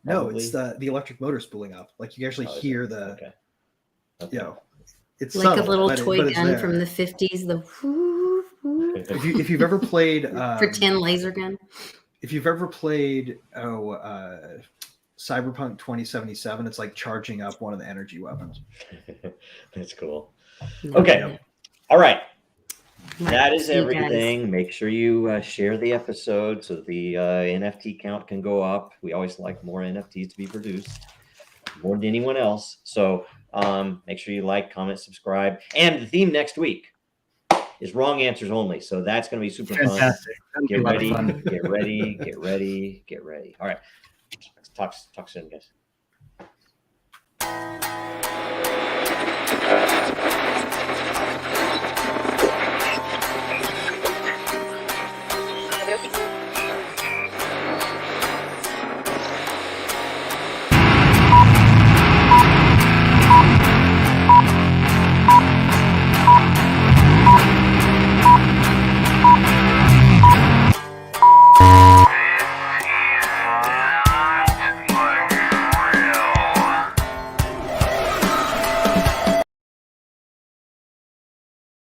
No, it's the electric motor spooling up. Like you actually hear the. Okay. It's like subtle, a little toy gun from the 50s. If you've ever played pretend laser gun. If you've ever played Cyberpunk 2077, it's like charging up one of the energy weapons. That's cool. Okay. All right. That is everything. Make sure you share the episode so the NFT count can go up. We always like more NFTs to be produced, more than anyone else. So make sure you like, comment, subscribe. And the theme next week is wrong answers only. So that's going to be super fantastic. Fun. Get ready, get ready, get ready, get ready. All right. Talk soon, guys. Adiós.